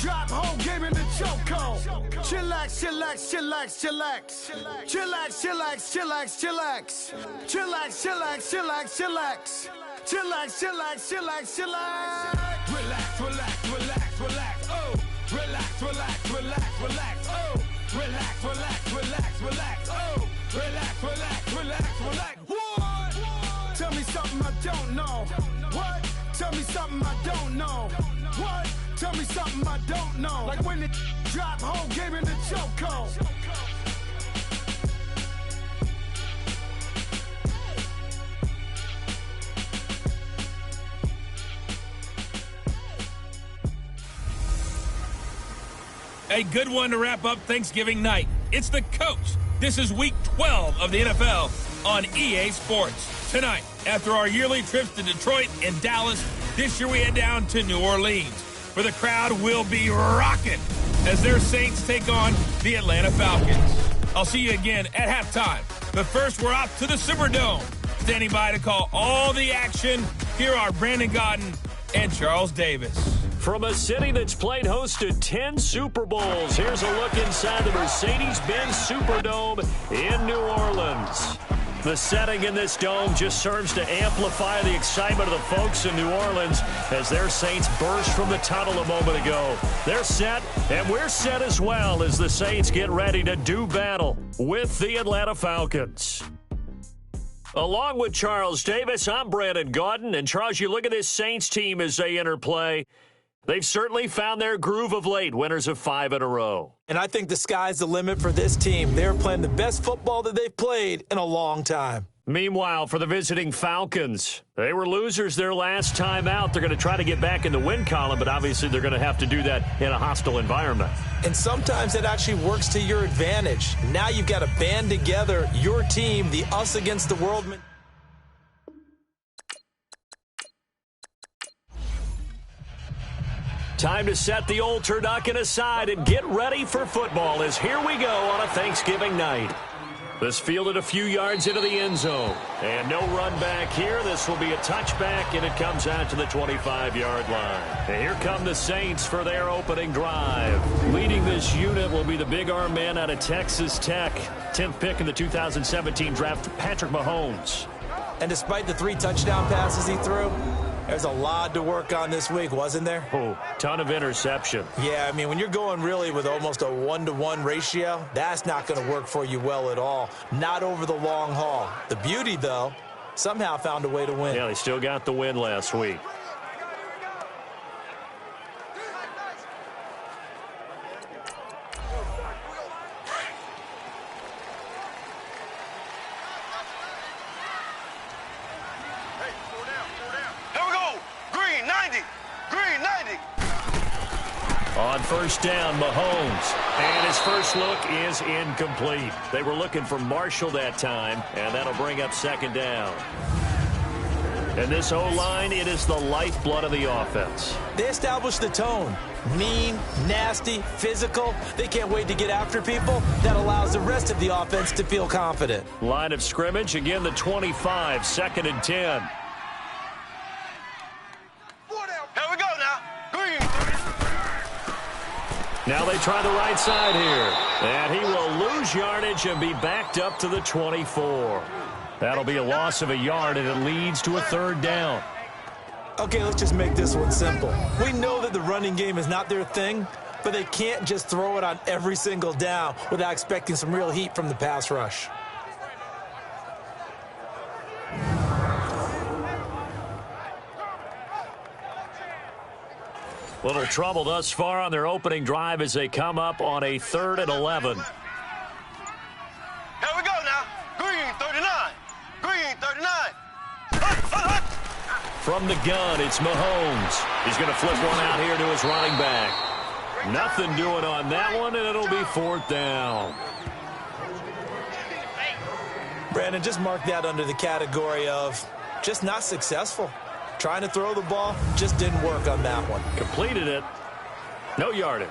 drop, whole game in the chokehold. Chillax, chillax, chillax, chillax. Chillax, chillax, chillax, chillax. Chillax, chillax, chillax, chillax. Chillax, chillax, chillax, chillax. Relax, relax, relax, relax. Oh, relax, relax, relax, relax. Oh, relax, relax, relax, relax. Oh, relax, relax, relax, relax. What? Tell me something I don't know. What? Tell me something I don't know. What? Tell me something I don't know. Like when it drop, whole game in the chokehold. A good one to wrap up Thanksgiving night. It's the coach. This is week 12 of the NFL on EA Sports. Tonight, after our yearly trips to Detroit and Dallas, this year we head down to New Orleans, where the crowd will be rocking as their Saints take on the Atlanta Falcons. I'll see you again at halftime. But first, we're off to the Superdome. Standing by to call all the action, here are Brandon Godden and Charles Davis. From a city that's played host to 10 Super Bowls, here's a look inside the Mercedes-Benz Superdome in New Orleans. The setting in this dome just serves to amplify the excitement of the folks in New Orleans as their Saints burst from the tunnel a moment ago. They're set, and we're set as well as the Saints get ready to do battle with the Atlanta Falcons. Along with Charles Davis, I'm Brandon Godden. And Charles, you look at this Saints team as they interplay. They've certainly found their groove of late, winners of 5 in a row. And I think the sky's the limit for this team. They're playing the best football that they've played in a long time. Meanwhile, for the visiting Falcons, they were losers their last time out. They're going to try to get back in the win column, but obviously they're going to have to do that in a hostile environment. And sometimes it actually works to your advantage. Now you've got to band together your team, the us against the world. Time to set the old turducken aside and get ready for football as here we go on a Thanksgiving night. This fielded a few yards into the end zone. And no run back here. This will be a touchback, and it comes out to the 25-yard line. And here come the Saints for their opening drive. Leading this unit will be the big arm man out of Texas Tech. 10th pick in the 2017 draft, Patrick Mahomes. And despite the 3 touchdown passes he threw, there's a lot to work on this week, wasn't there? Oh, ton of interception. Yeah, I mean, when you're going really with almost a 1-to-1 ratio, that's not going to work for you well at all. Not over the long haul. The beauty, though, somehow found a way to win. Yeah, they still got the win last week. On first down, Mahomes. And his first look is incomplete. They were looking for Marshall that time, and that'll bring up second down. And this O-line, it is the lifeblood of the offense. They established the tone. Mean, nasty, physical. They can't wait to get after people. That allows the rest of the offense to feel confident. Line of scrimmage, again the 25, 2nd and 10. Now they try the right side here. And he will lose yardage and be backed up to the 24. That'll be a loss of a yard, and it leads to a 3rd down. Okay, let's just make this one simple. We know that the running game is not their thing, but they can't just throw it on every single down without expecting some real heat from the pass rush. Little trouble thus far on their opening drive as they come up on a 3rd and 11. Here we go now. Green 39. Green 39. From the gun, it's Mahomes. He's going to flip one out here to his running back. Nothing doing on that one, and it'll be 4th down. Brandon, just mark that under the category of just not successful. Trying to throw the ball, just didn't work on that one. Completed it. No yardage.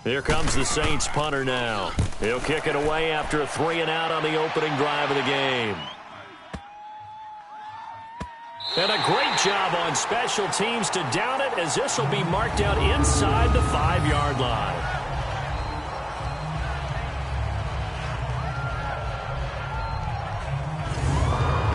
Here comes the Saints punter now. He'll kick it away after a 3-and-out on the opening drive of the game. And a great job on special teams to down it, as this will be marked out inside the 5-yard line.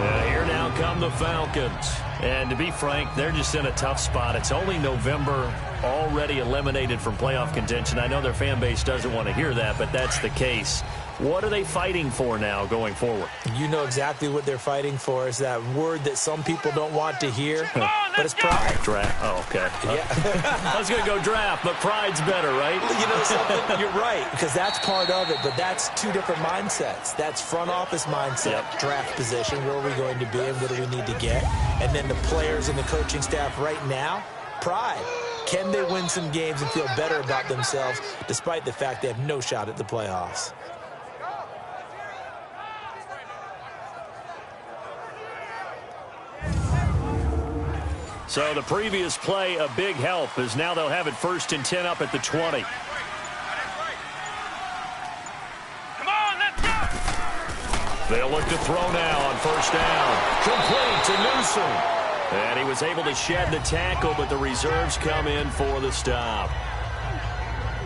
And here now come the Falcons. And to be frank, they're just in a tough spot. It's only November, already eliminated from playoff contention. I know their fan base doesn't want to hear that, but that's the case. What are they fighting for now going forward? You know exactly what they're fighting for. Is that word that some people don't want to hear, but it's pride. Draft. Oh, okay. Yeah. I was going to go draft, but pride's better, right? You know something? You're right, because that's part of it, but that's two different mindsets. That's front office mindset, draft position, where are we going to be and what do we need to get? And then the players and the coaching staff right now, pride. Can they win some games and feel better about themselves despite the fact they have no shot at the playoffs? So the previous play, a big help, as now they'll have it 1st and 10 up at the 20. Come on, let's go! They'll look to throw now on 1st down. Complete to Newsom. And he was able to shed the tackle, but the reserves come in for the stop.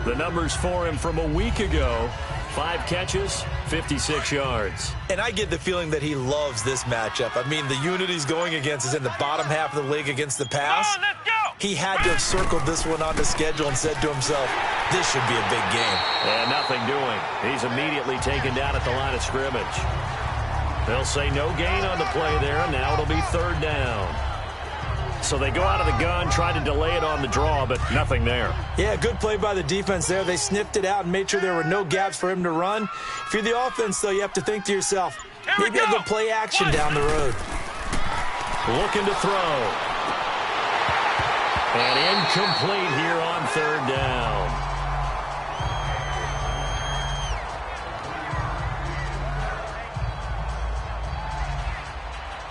The numbers for him from a week ago: 5 catches, 56 yards. And I get the feeling that he loves this matchup. I mean, the unit he's going against is in the bottom half of the league against the pass. Come on, let's go! He had to have circled this one on the schedule and said to himself, this should be a big game. And nothing doing. He's immediately taken down at the line of scrimmage. They'll say no gain on the play there, and now it'll be 3rd down. So they go out of the gun, try to delay it on the draw, but nothing there. Yeah, good play by the defense there. They sniffed it out and made sure there were no gaps for him to run. If you're the offense, though, you have to think to yourself, maybe I'll go play action down the road. Looking to throw. And incomplete here on 3rd down.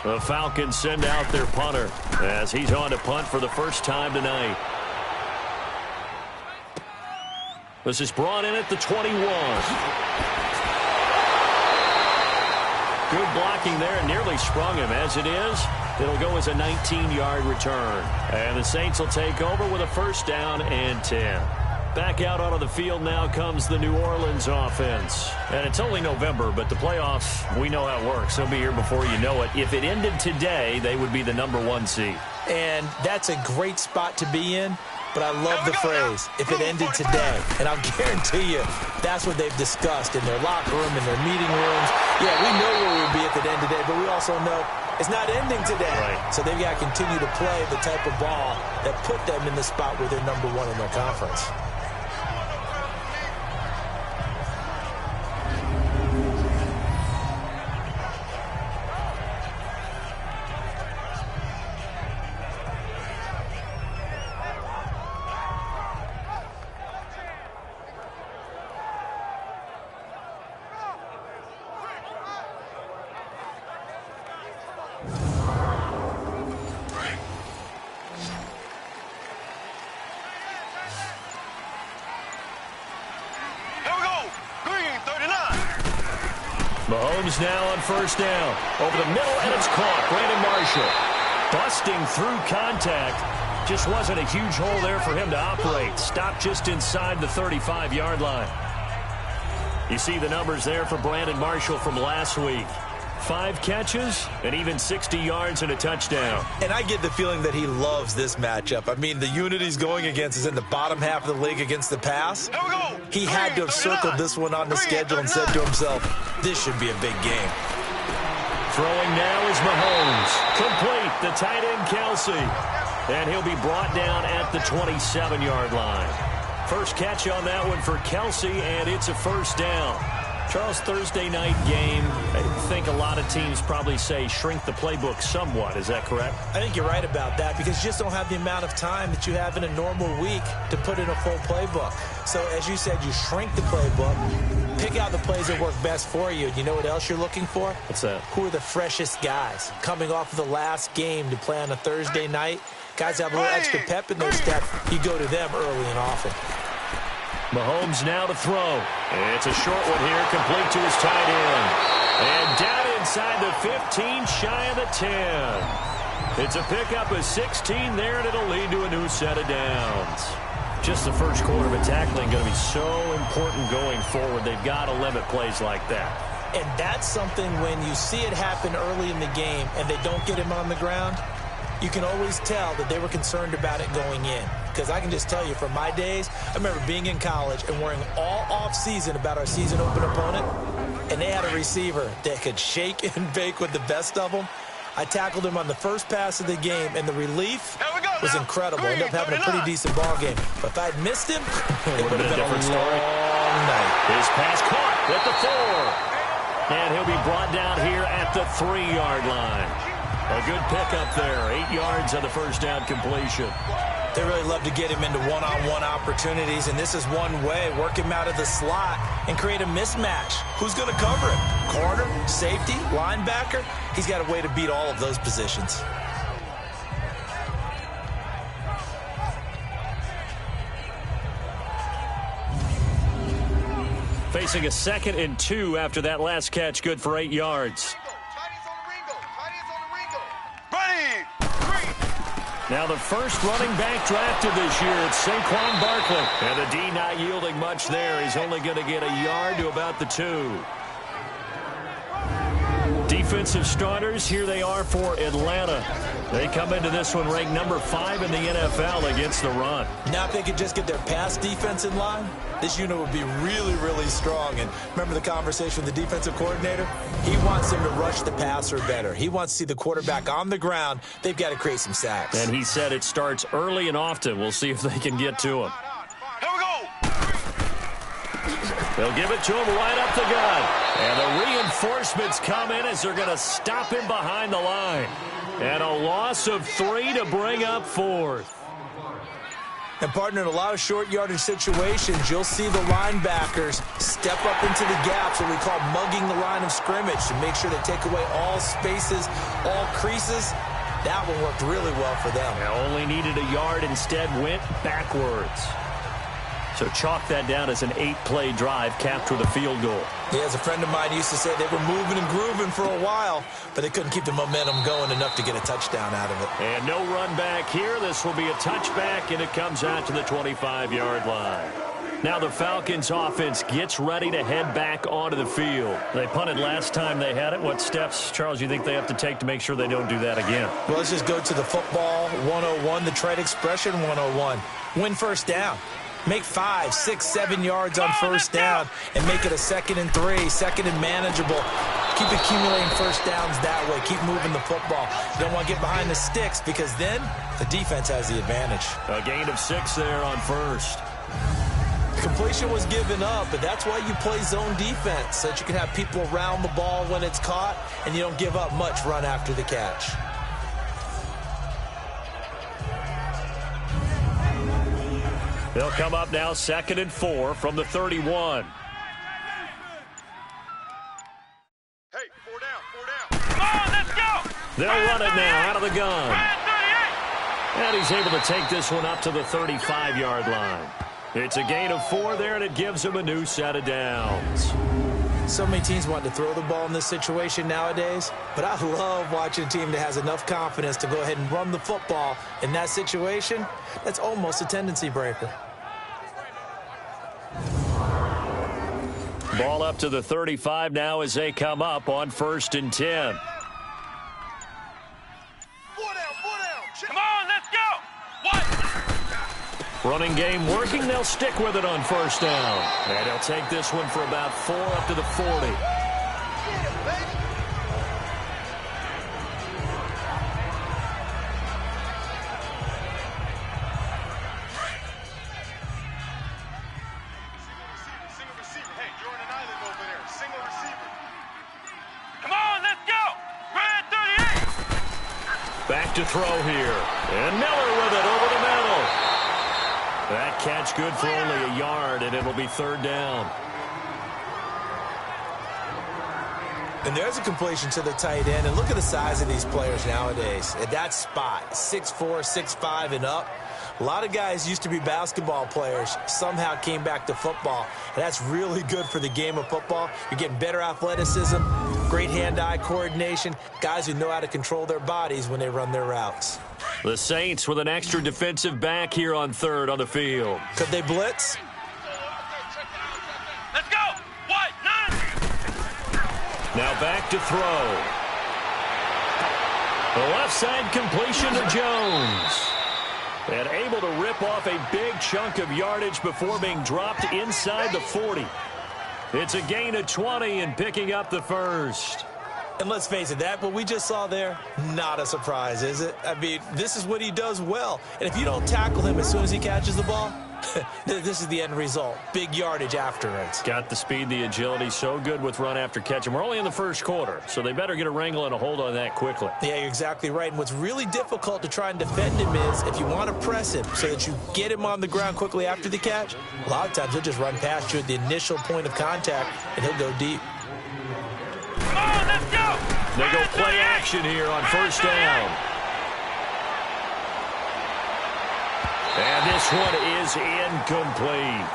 The Falcons send out their punter as he's on to punt for the first time tonight. This is brought in at the 21. Good blocking there, and nearly sprung him. As it is, it'll go as a 19-yard return. And the Saints will take over with a 1st down and 10. Back out onto the field now comes the New Orleans offense. And it's only November, but the playoffs, we know how it works. They'll be here before you know it. If it ended today, they would be the #1 seed. And that's a great spot to be in, but I love the phrase, if it ended today. And I'll guarantee you, that's what they've discussed in their locker room, in their meeting rooms. Yeah, we know where we'll be at the end today, but we also know it's not ending today. Right. So they've got to continue to play the type of ball that put them in the spot where they're #1 in their conference. Mahomes now on 1st down. Over the middle, and it's caught. Brandon Marshall busting through contact. Just wasn't a huge hole there for him to operate. Stopped just inside the 35-yard line. You see the numbers there for Brandon Marshall from last week. 5 catches and even 60 yards and a touchdown. And I get the feeling that he loves this matchup. I mean, the unit he's going against is in the bottom half of the league against the pass. He had to have circled this one on the schedule and said to himself, this should be a big game. Throwing now is Mahomes. Complete, the tight end Kelsey. And he'll be brought down at the 27-yard line. First catch on that one for Kelsey, and it's a 1st down. Charles, Thursday night game, I think a lot of teams probably say shrink the playbook somewhat. Is that correct? I think you're right about that because you just don't have the amount of time that you have in a normal week to put in a full playbook. So, as you said, you shrink the playbook, pick out the plays that work best for you. You know what else you're looking for? What's that? Who are the freshest guys coming off of the last game to play on a Thursday night? Guys have a little extra pep in their step. You go to them early and often. Mahomes now to throw. It's a short one here, complete to his tight end. And down inside the 15, shy of the 10. It's a pickup of 16 there, and it'll lead to a new set of downs. Just the first quarter, but tackling going to be so important going forward. They've got to limit plays like that. And that's something when you see it happen early in the game and they don't get him on the ground, you can always tell that they were concerned about it going in. Because I can just tell you from my days, I remember being in college and worrying all off-season about our season open opponent, and they had a receiver that could shake and bake with the best of them. I tackled him on the first pass of the game, and the relief was incredible. Ended up having a pretty decent ball game. But if I'd missed him, it would have been a different story. Night. His pass caught at the 4. And he'll be brought down here at the 3-yard line. A good pickup there. 8 yards on the first down completion. They really love to get him into one-on-one opportunities, and this is one way. Work him out of the slot and create a mismatch. Who's going to cover him? Corner, safety, linebacker? He's got a way to beat all of those positions. Facing a 2nd and 2 after that last catch, good for 8 yards. Now the first running back drafted this year, it's Saquon Barkley. And the D not yielding much there. He's only going to get a yard to about the 2. Defensive starters, here they are for Atlanta. They come into this one ranked number 5 in the NFL against the run. Now if they could just get their pass defense in line, this unit would be really, really strong. And remember the conversation with the defensive coordinator? He wants them to rush the passer better. He wants to see the quarterback on the ground. They've got to create some sacks. And he said it starts early and often. We'll see if they can get to him. Here we go. They'll give it to him right up the gut. And the reinforcements come in as they're going to stop him behind the line. And a loss of 3 to bring up 4th. And, partner, in a lot of short yardage situations, you'll see the linebackers step up into the gaps, what we call mugging the line of scrimmage, to make sure they take away all spaces, all creases. That one worked really well for them. They only needed a yard, instead went backwards. So chalk that down as an 8-play drive capped with a field goal. Yeah, as a friend of mine used to say, they were moving and grooving for a while, but they couldn't keep the momentum going enough to get a touchdown out of it. And no run back here. This will be a touchback, and it comes out to the 25-yard line. Now the Falcons offense gets ready to head back onto the field. They punted last time they had it. What steps, Charles, you think they have to take to make sure they don't do that again? Well, let's just go to the football 101, the trade expression 101. Win first down. Make 5, 6, 7 yards on first down and make it a 2nd and 3, 2nd and manageable. Keep accumulating first downs that way. Keep moving the football. You don't want to get behind the sticks because then the defense has the advantage. A gain of 6 there on first. Completion was given up, but that's why you play zone defense, so that you can have people around the ball when it's caught and you don't give up much run after the catch. They'll come up now 2nd and 4 from the 31. Hey, 4 down. Come on, let's go. They'll run it now out of the gun. And he's able to take this one up to the 35-yard line. It's a gain of 4 there, and it gives him a new set of downs. So many teams want to throw the ball in this situation nowadays, but I love watching a team that has enough confidence to go ahead and run the football in that situation. That's almost a tendency breaker. Ball up to the 35 now as they come up on 1st and 10. 4 down. Come on, let's go. What? Running game working. They'll stick with it on first down. And they'll take this one for about 4 up to the 40. Back to throw here. And Miller with it over the middle. That catch good for only a yard, and it'll be 3rd down. And there's a completion to the tight end. And look at the size of these players nowadays. At that spot, 6'4", 6'5", and up. A lot of guys used to be basketball players, somehow came back to football, and that's really good for the game of football. You're getting better athleticism, great hand-eye coordination, guys who know how to control their bodies when they run their routes. The Saints with an extra defensive back here on third on the field. Could they blitz? Let's go. What? 9. Now back to throw. The left side completion to Jones. And able to rip off a big chunk of yardage before being dropped inside the 40. It's a gain of 20 and picking up the first. And let's face it, that what we just saw there, not a surprise, is it? I mean, this is what he does well. And if you don't tackle him as soon as he catches the ball, this is the end result. Big yardage afterwards. Got the speed, the agility, so good with run after catch. And we're only in the first quarter, so they better get a wrangle and a hold on that quickly. Yeah, you're exactly right. And what's really difficult to try and defend him is if you want to press him so that you get him on the ground quickly after the catch, a lot of times he'll just run past you at the initial point of contact, and he'll go deep. Come on, let's go. They go play action here on first down. And this one is incomplete.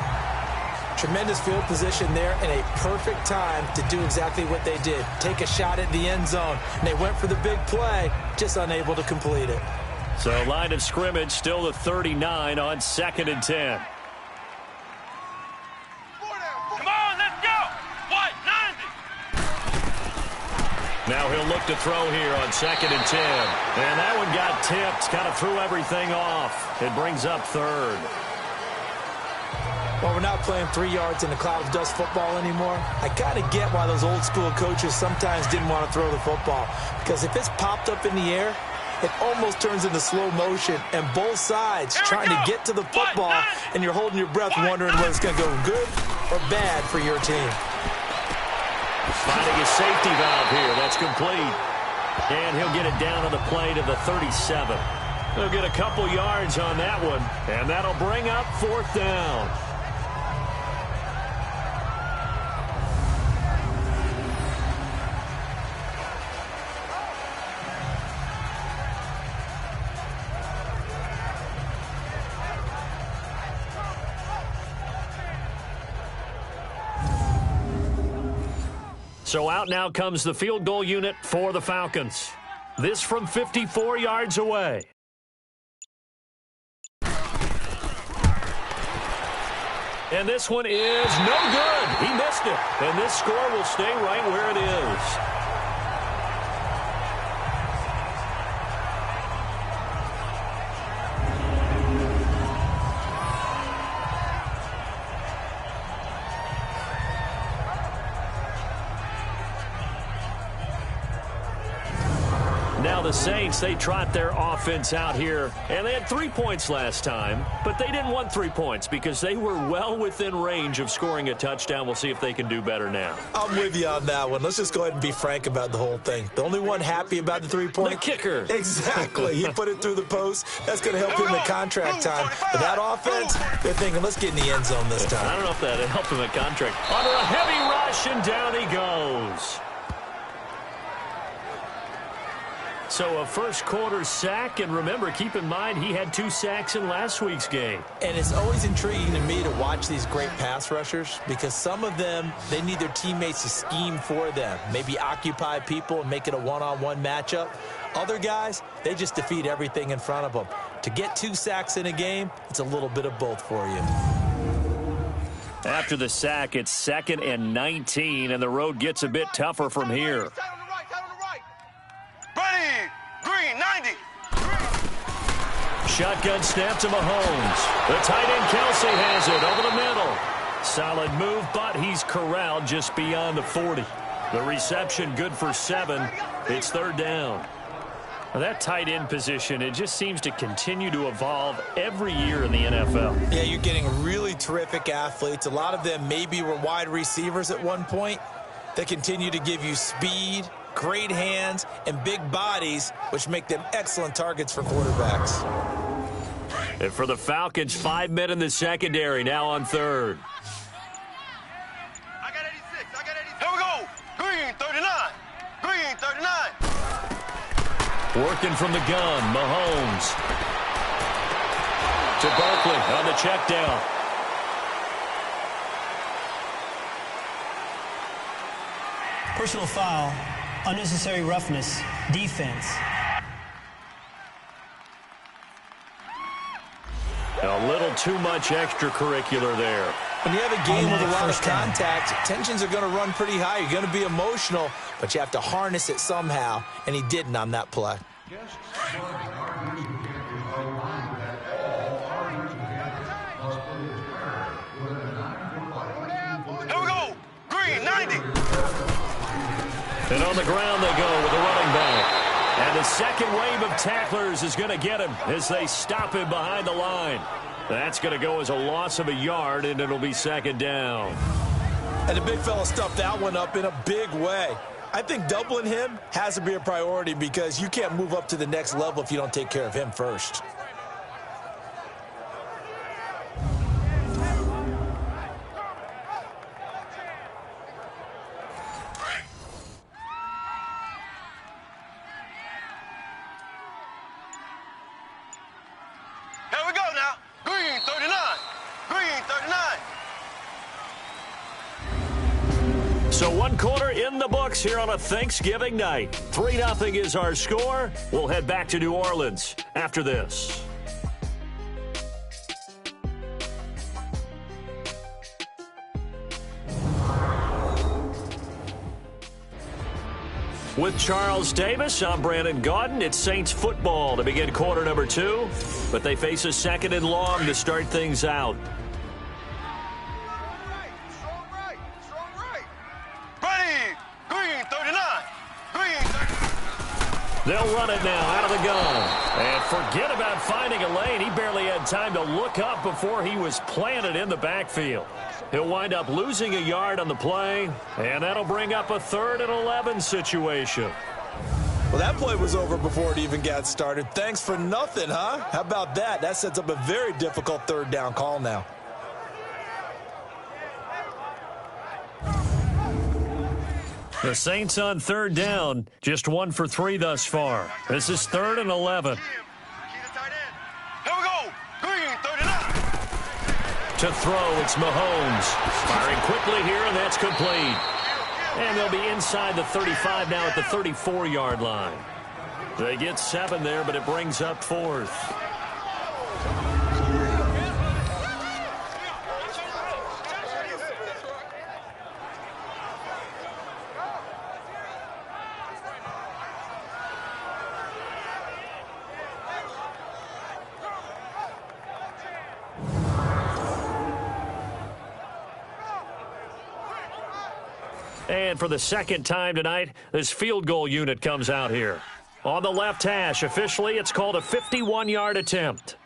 Tremendous field position there and a perfect time to do exactly what they did. Take a shot at the end zone. And they went for the big play, just unable to complete it. So line of scrimmage still the 39 on 2nd and 10. Come on, let's go. What? 90. Now he'll look to throw here on 2nd and 10. And that one got tipped, kind of threw everything off. It brings up third. Well, we're not playing 3 yards in a cloud of dust football anymore. I kind of get why those old school coaches sometimes didn't want to throw the football. Because if it's popped up in the air, it almost turns into slow motion. And both sides trying to get to the football, and you're holding your breath wondering whether it's going to go good or bad for your team. Finding a safety valve here. That's complete. And he'll get it down on the play to the 37. He'll get a couple yards on that one. And that'll bring up 4th down. So out now comes the field goal unit for the Falcons. This from 54 yards away. And this one is no good. He missed it. And this score will stay right where it is. Now the Saints, they trot their offense out here, and they had 3 points last time, but they didn't want 3 points because they were well within range of scoring a touchdown. We'll see if they can do better now. I'm with you on that one. Let's just go ahead and be frank about the whole thing. The only one happy about the 3-point? The kicker. Exactly. He put it through the post. That's going to help him in contract time. But that offense, they're thinking, let's get in the end zone this time. I don't know if that helped him at contract. Under a heavy rush, and down he goes. So a first quarter sack, and remember, keep in mind, he had 2 sacks in last week's game. And it's always intriguing to me to watch these great pass rushers because some of them, they need their teammates to scheme for them, maybe occupy people and make it a one-on-one matchup. Other guys, they just defeat everything in front of them. To get 2 sacks in a game, it's a little bit of both for you. After the sack, it's 2nd and 19, and the road gets a bit tougher from here. Ready, green, 90. Shotgun snap to Mahomes. The tight end Kelsey has it over the middle. Solid move, but he's corralled just beyond the 40. The reception good for 7. It's 3rd down. Now that tight end position, it just seems to continue to evolve every year in the NFL. Yeah, you're getting really terrific athletes. A lot of them maybe were wide receivers at one point. They continue to give you speed, great hands, and big bodies, which make them excellent targets for quarterbacks. And for the Falcons, 5 men in the secondary, now on 3rd. I got 86. I got 86. Here we go. Green, 39. Green, 39. Working from the gun, Mahomes. To Berkeley on the check down. Personal foul, unnecessary roughness, defense. A little too much extracurricular there. When you have a game with a lot of contact, tensions are going to run pretty high. You're going to be emotional, but you have to harness it somehow, and he didn't on that play. Here we go. Green, 90. And on the ground they go with a running back. And the second wave of tacklers is going to get him as they stop him behind the line. That's going to go as a loss of a yard, and it'll be second down. And the big fella stuffed that one up in a big way. I think doubling him has to be a priority because you can't move up to the next level if you don't take care of him first. Here we go now. Green, 39. Green, 39. So one quarter in the books here on a Thanksgiving night. 3-0 is our score. We'll head back to New Orleans after this. With Charles Davis, I'm Brandon Gaudin. It's Saints football to begin quarter number 2, but they face a second and long to start things out. Strong right. Ready. Green, 39. Green, 39. They'll run it now out of the gun. And forget about finding a lane. He barely had time to look up before he was planted in the backfield. He'll wind up losing a yard on the play, and that'll bring up a 3rd and 11 situation. Well, that play was over before it even got started. Thanks for nothing, huh? How about that? That sets up a very difficult 3rd down call now. The Saints on 3rd down, just 1 for 3 thus far. This is 3rd and 11. Here we go. Green, 39. To throw, it's Mahomes. Firing quickly here, and that's complete. And they'll be inside the 35 now at the 34-yard line. They get 7 there, but it brings up 4th. And for the second time tonight, this field goal unit comes out here. On the left hash, officially, it's called a 51-yard attempt.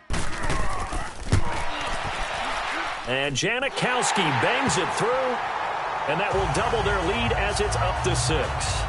And Janikowski bangs it through, and that will double their lead as it's up to 6.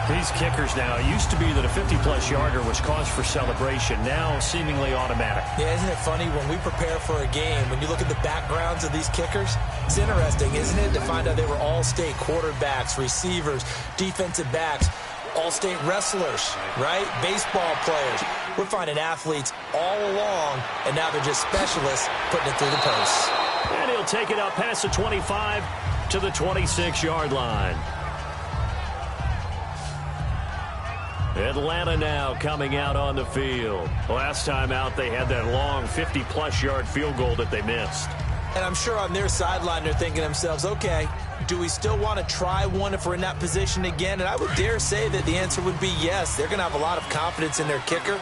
These kickers now, it used to be that a 50-plus yarder was cause for celebration, now seemingly automatic. Yeah, isn't it funny when we prepare for a game, when you look at the backgrounds of these kickers, it's interesting, isn't it, to find out they were all-state quarterbacks, receivers, defensive backs, all-state wrestlers, right? Baseball players. We're finding athletes all along, and now they're just specialists putting it through the posts. And he'll take it up past the 25 to the 26-yard line. Atlanta now coming out on the field. Last time out, they had that long 50-plus yard field goal that they missed. And I'm sure on their sideline, they're thinking to themselves, okay, do we still want to try one if we're in that position again? And I would dare say that the answer would be yes. They're going to have a lot of confidence in their kicker.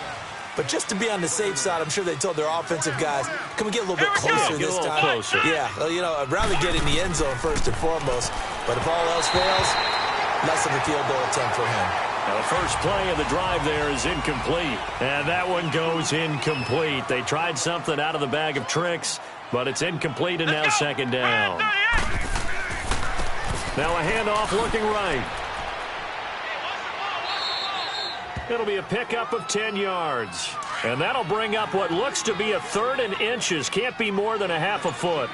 But just to be on the safe side, I'm sure they told their offensive guys, can we get a little bit closer this time? Closer. Yeah, well, you know, I'd rather get in the end zone first and foremost. But if all else fails, less of a field goal attempt for him. Now, the first play of the drive there is incomplete. And that one goes incomplete. They tried something out of the bag of tricks, but it's incomplete and now second down. Now a handoff looking right. It'll be a pickup of 10 yards. And that'll bring up what looks to be a 3rd and inches. Can't be more than a half a foot.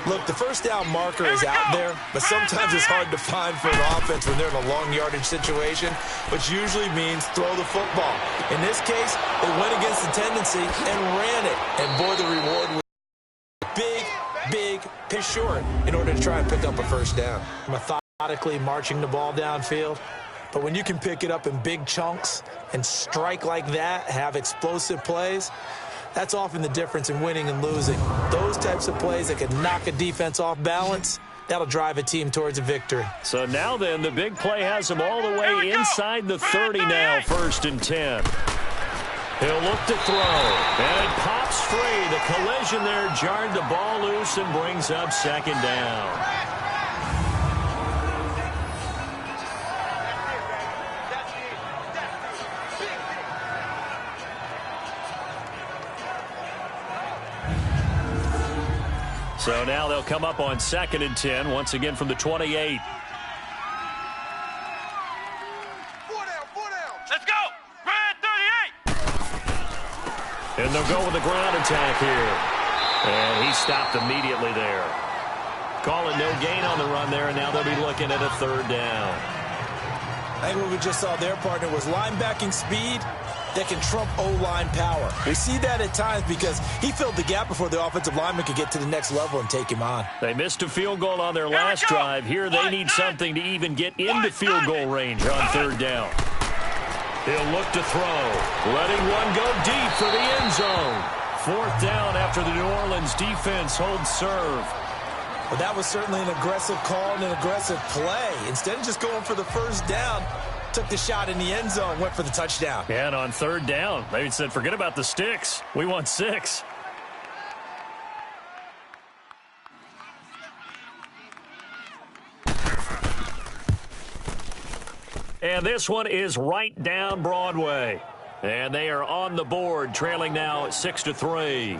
Look, the first down marker is out there, but sometimes it's hard to find for an offense when they're in a long yardage situation, which usually means throw the football. In this case, they went against the tendency and ran it. And boy, the reward was big pitch short in order to try and pick up a first down. Methodically marching the ball downfield. But when you can pick it up in big chunks and strike like that, have explosive plays, that's often the difference in winning and losing. Those types of plays that can knock a defense off balance, that'll drive a team towards a victory. So now then, the big play has him all the way inside the 30 now, 1st and 10. He'll look to throw, and it pops free. The collision there jarred the ball loose and brings up 2nd down. So now they'll come up on 2nd and 10, once again from the 28. Let's go! Red 38! And they'll go with the ground attack here. And he stopped immediately there. Call it no gain on the run there, and now they'll be looking at a 3rd down. I think what we just saw their partner was linebacking speed that can trump O-line power. We see that at times because he filled the gap before the offensive lineman could get to the next level and take him on. They missed a field goal on their last drive. Here they need something to even get into field goal range on 3rd down. He'll look to throw, letting one go deep for the end zone. 4th down after the New Orleans defense holds serve. Well, that was certainly an aggressive call and an aggressive play. Instead of just going for the first down, took the shot in the end zone, went for the touchdown. Yeah, and on 3rd down, they said, forget about the sticks. We want 6. And this one is right down Broadway. And they are on the board, trailing now 6-3.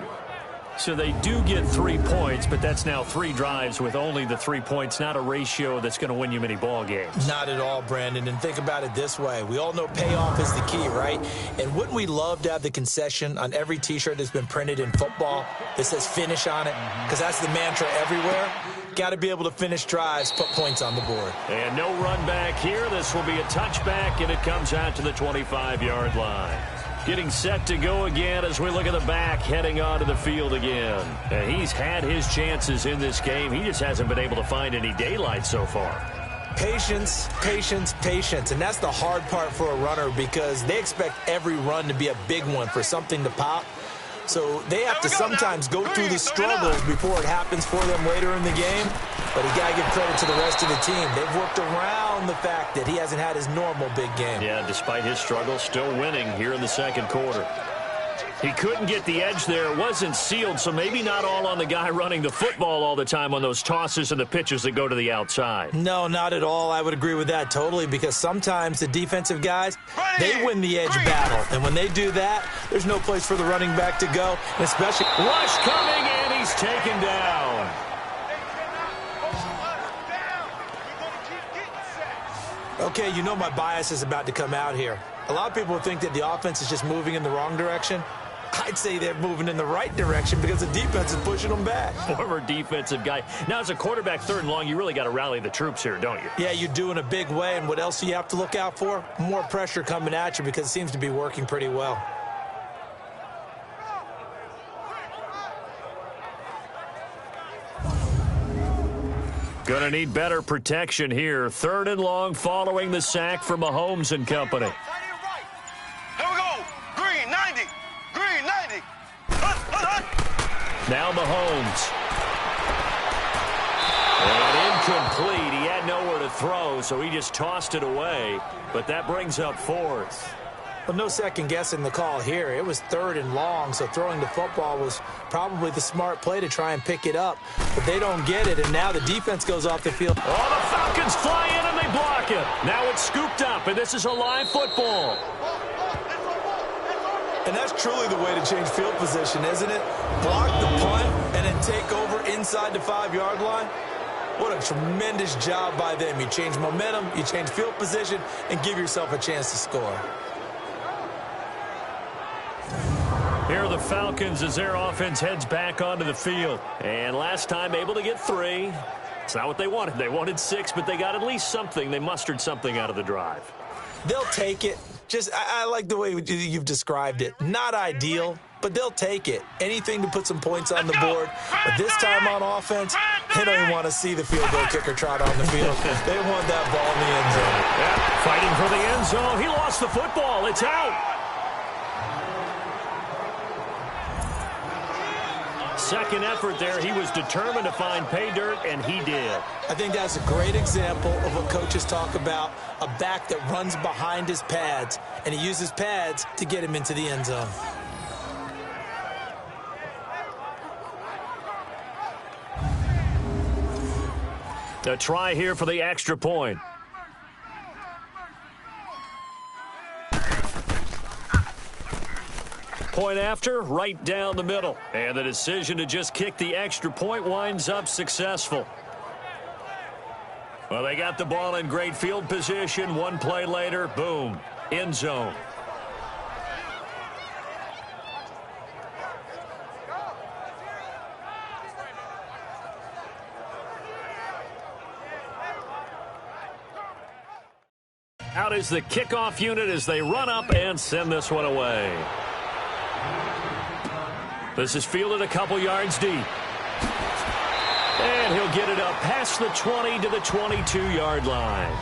So they do get 3 points, but that's now 3 drives with only the 3 points, not a ratio that's going to win you many ball games. Not at all, Brandon. And think about it this way. We all know payoff is the key, right? And wouldn't we love to have the concession on every T-shirt that's been printed in football that says finish on it? Because that's the mantra everywhere. Got to be able to finish drives, put points on the board. And no run back here. This will be a touchback, and it comes out to the 25-yard line. Getting set to go again as we look at the back, heading onto the field again. And he's had his chances in this game. He just hasn't been able to find any daylight so far. Patience, patience, patience. And that's the hard part for a runner because they expect every run to be a big one for something to pop. So they have to sometimes go through the struggles before it happens for them later in the game. But you got to give credit to the rest of the team. They've worked around the fact that he hasn't had his normal big game. Yeah, despite his struggles, still winning here in the 2nd quarter. He couldn't get the edge there. It wasn't sealed, so maybe not all on the guy running the football all the time on those tosses and the pitches that go to the outside. No, not at all. I would agree with that totally because sometimes the defensive guys, they win the edge battle. And when they do that, there's no place for the running back to go, and especially rush coming, and he's taken down. Okay, you know my bias is about to come out here. A lot of people think that the offense is just moving in the wrong direction. I'd say they're moving in the right direction because the defense is pushing them back. Former defensive guy. Now, as a quarterback 3rd and long, you really got to rally the troops here, don't you? Yeah, you do in a big way. And what else do you have to look out for? More pressure coming at you because it seems to be working pretty well. Going to need better protection here. 3rd and long following the sack from Mahomes and company. Here we go. Green 90. Green 90. Now Mahomes. And incomplete. He had nowhere to throw, so he just tossed it away. But that brings up 4th. Well, no second guessing the call here. It was 3rd and long, so throwing the football was probably the smart play to try and pick it up. But they don't get it, and now the defense goes off the field. Oh, the Falcons fly in and they block it. Now it's scooped up, and this is a live football. And that's truly the way to change field position, isn't it? Block the punt and then take over inside the 5-yard line. What a tremendous job by them. You change momentum, you change field position, and give yourself a chance to score. Here are the Falcons as their offense heads back onto the field. And last time able to get 3. It's not what they wanted. They wanted 6, but they got at least something. They mustered something out of the drive. They'll take it. I like the way you've described it. Not ideal, but they'll take it. Anything to put some points on the board. But this time on offense, they don't even want to see the field goal kicker trot on the field. They want that ball in the end zone. Yeah, fighting for the end zone. He lost the football. It's out. Second effort there. He was determined to find pay dirt, and he did. I think that's a great example of what coaches talk about, a back that runs behind his pads, and he uses pads to get him into the end zone. A try here for the extra point. Point after, right down the middle. And the decision to just kick the extra point winds up successful. Well, they got the ball in great field position. One play later, boom, end zone. Out is the kickoff unit as they run up and send this one away. This is fielded a couple yards deep. And he'll get it up past the 20 to the 22-yard line.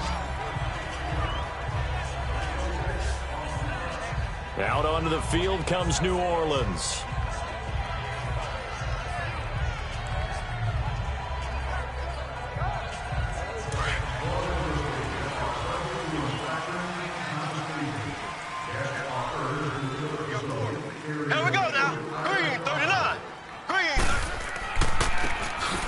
Out onto the field comes New Orleans.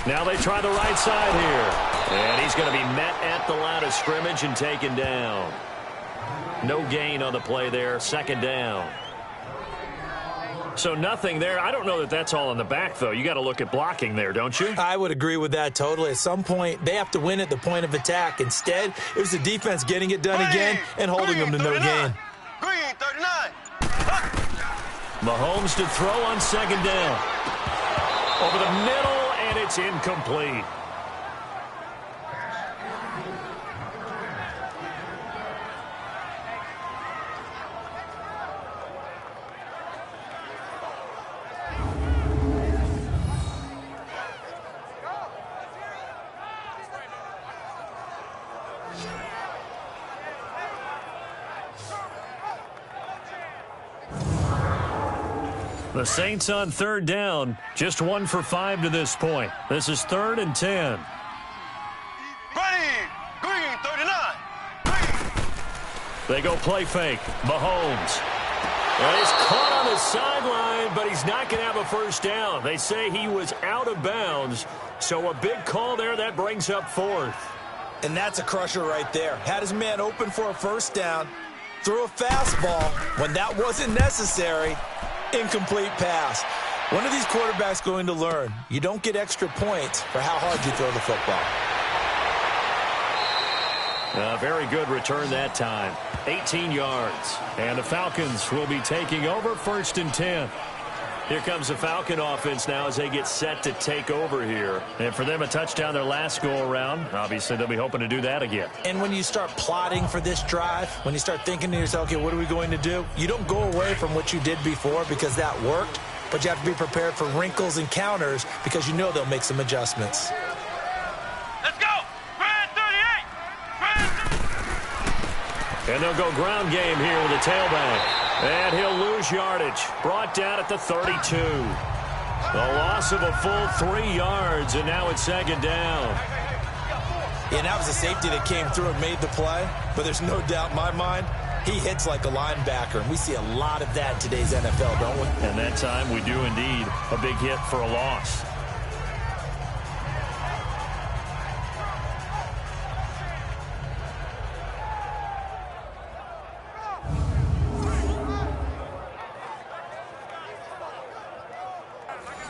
Now they try the right side here. And he's going to be met at the line of scrimmage and taken down. No gain on the play there. Second down. So nothing there. I don't know that that's all in the back, though. You got to look at blocking there, don't you? I would agree with that totally. At some point, they have to win at the point of attack. Instead, it was the defense getting it done again and holding them to no gain. Green, 39. Mahomes to throw on second down. Over the middle, and it's incomplete. The Saints on third down, just 1 for 5 to this point. This is 3rd and 10. Ready, green, 39. Green. They go play fake. Mahomes. Well, he's caught on the sideline, but he's not going to have a first down. They say he was out of bounds, so a big call there that brings up 4th. And that's a crusher right there. Had his man open for a first down, threw a fastball when that wasn't necessary. Incomplete pass. When are these quarterbacks going to learn? You don't get extra points for how hard you throw the football. A very good return that time. 18 yards. And the Falcons will be taking over 1st and 10. Here comes the Falcon offense now as they get set to take over here. And for them, a touchdown their last go-around. Obviously, they'll be hoping to do that again. And when you start plotting for this drive, when you start thinking to yourself, okay, what are we going to do? You don't go away from what you did before because that worked, but you have to be prepared for wrinkles and counters because you know they'll make some adjustments. Let's go. Grand 38. And they'll go ground game here with a tailback. And he'll lose yardage. Brought down at the 32. A loss of a full 3 yards, and now it's 2nd down. And that was a safety that came through and made the play, but there's no doubt in my mind, he hits like a linebacker, and we see a lot of that in today's NFL, don't we? And that time we do indeed. A big hit for a loss.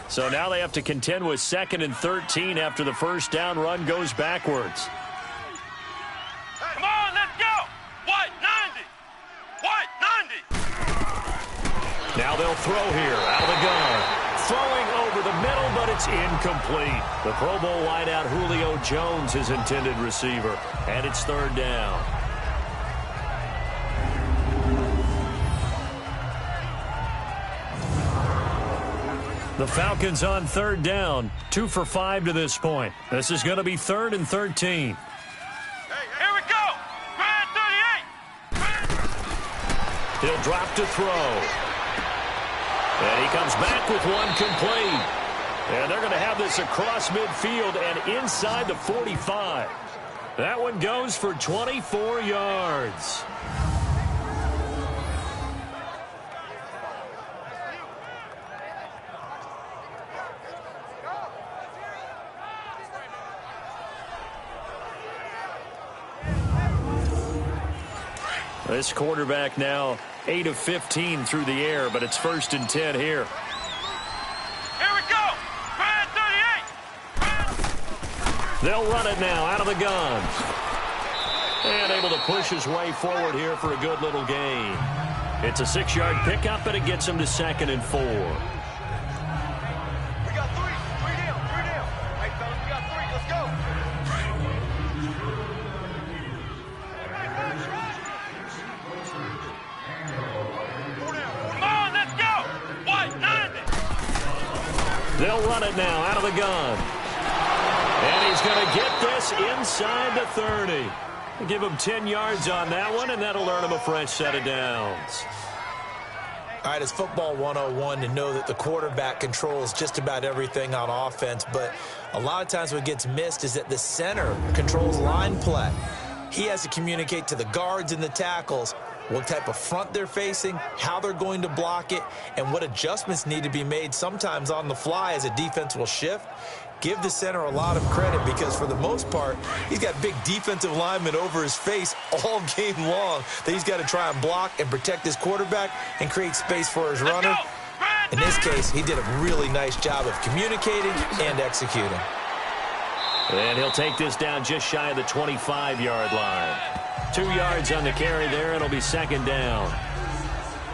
So now they have to contend with 2nd and 13 after the first down run goes backwards. Come on, let's go. What, 90? What, 90? Now they'll throw here out of the gun. Throwing over the middle, but it's incomplete. The Pro Bowl wideout Julio Jones, his intended receiver. And it's third down. The Falcons on third down. 2 for 5 to this point. This is going to be 3rd and 13. Here we go. Grand 38. He'll drop to throw. And he comes back with one complete. And they're going to have this across midfield and inside the 45. That one goes for 24 yards. This quarterback now 8 of 15 through the air, but it's 1st and 10 here. Here we go. Grand 38. They'll run it now out of the gun. And able to push his way forward here for a good little gain. It's a 6-yard pickup, and it gets him to 2nd and 4. We got 3. 3 down. 3 down. Hey, fellas, we got 3. Let's go. They'll run it now out of the gun. And he's going to get this inside the 30. Give him 10 yards on that one, and that'll earn him a fresh set of downs. All right, it's football 101 to know that the quarterback controls just about everything on offense, but a lot of times what gets missed is that the center controls line play. He has to communicate to the guards and the tackles what type of front they're facing, how they're going to block it, and what adjustments need to be made sometimes on the fly as a defense will shift. Give the center a lot of credit because for the most part, he's got big defensive linemen over his face all game long that he's got to try and block and protect his quarterback and create space for his runner. In this case, he did a really nice job of communicating and executing. And he'll take this down just shy of the 25-yard line. 2 yards on the carry there. It'll be 2nd down.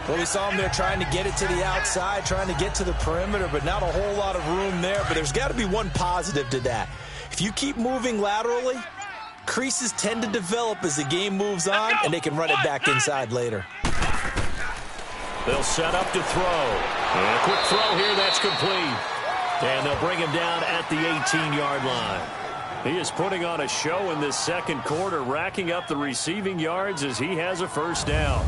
Well, we saw him there trying to get it to the outside, trying to get to the perimeter, but not a whole lot of room there. But there's got to be one positive to that. If you keep moving laterally, creases tend to develop as the game moves on, and they can run it back inside later. They'll set up to throw. And a quick throw here, that's complete. And they'll bring him down at the 18-yard line. He is putting on a show in this second quarter, racking up the receiving yards as he has a first down.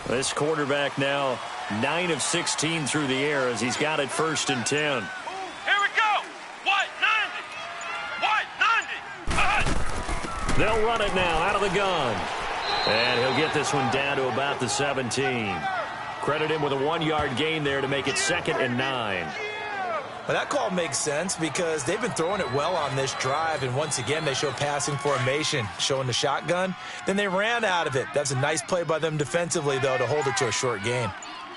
This quarterback now 9 of 16 through the air as he's got it 1st and 10. They'll run it now out of the gun. And he'll get this one down to about the 17. Credit him with a 1-yard gain there to make it 2nd and 9. Well, that call makes sense because they've been throwing it well on this drive, and once again they show passing formation, showing the shotgun. Then they ran out of it. That's a nice play by them defensively, though, to hold it to a short gain.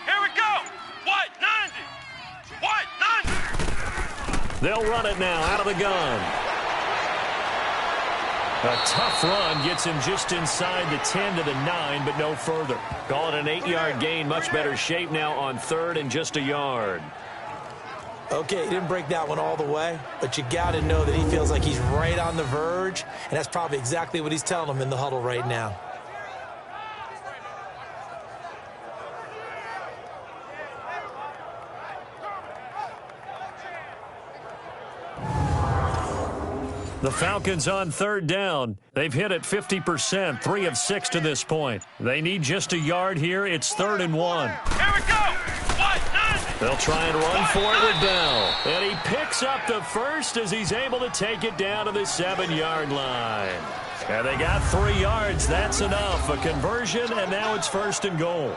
Here we go. White 90. White 90. They'll run it now out of the gun. A tough run gets him just inside the 10 to the 9, but no further. Call it an 8-yard gain. Much better shape now on 3rd and just a yard. Okay, he didn't break that one all the way, but you got to know that he feels like he's right on the verge, and that's probably exactly what he's telling them in the huddle right now. The Falcons on 3rd down. They've hit it 50%, 3 of 6 to this point. They need just a yard here. It's 3rd and 1. Here we go. White 90. They'll try and run for it with Bell. And he picks up the first as he's able to take it down to the 7-yard line. And they got 3 yards. That's enough. A conversion, and now it's 1st and goal.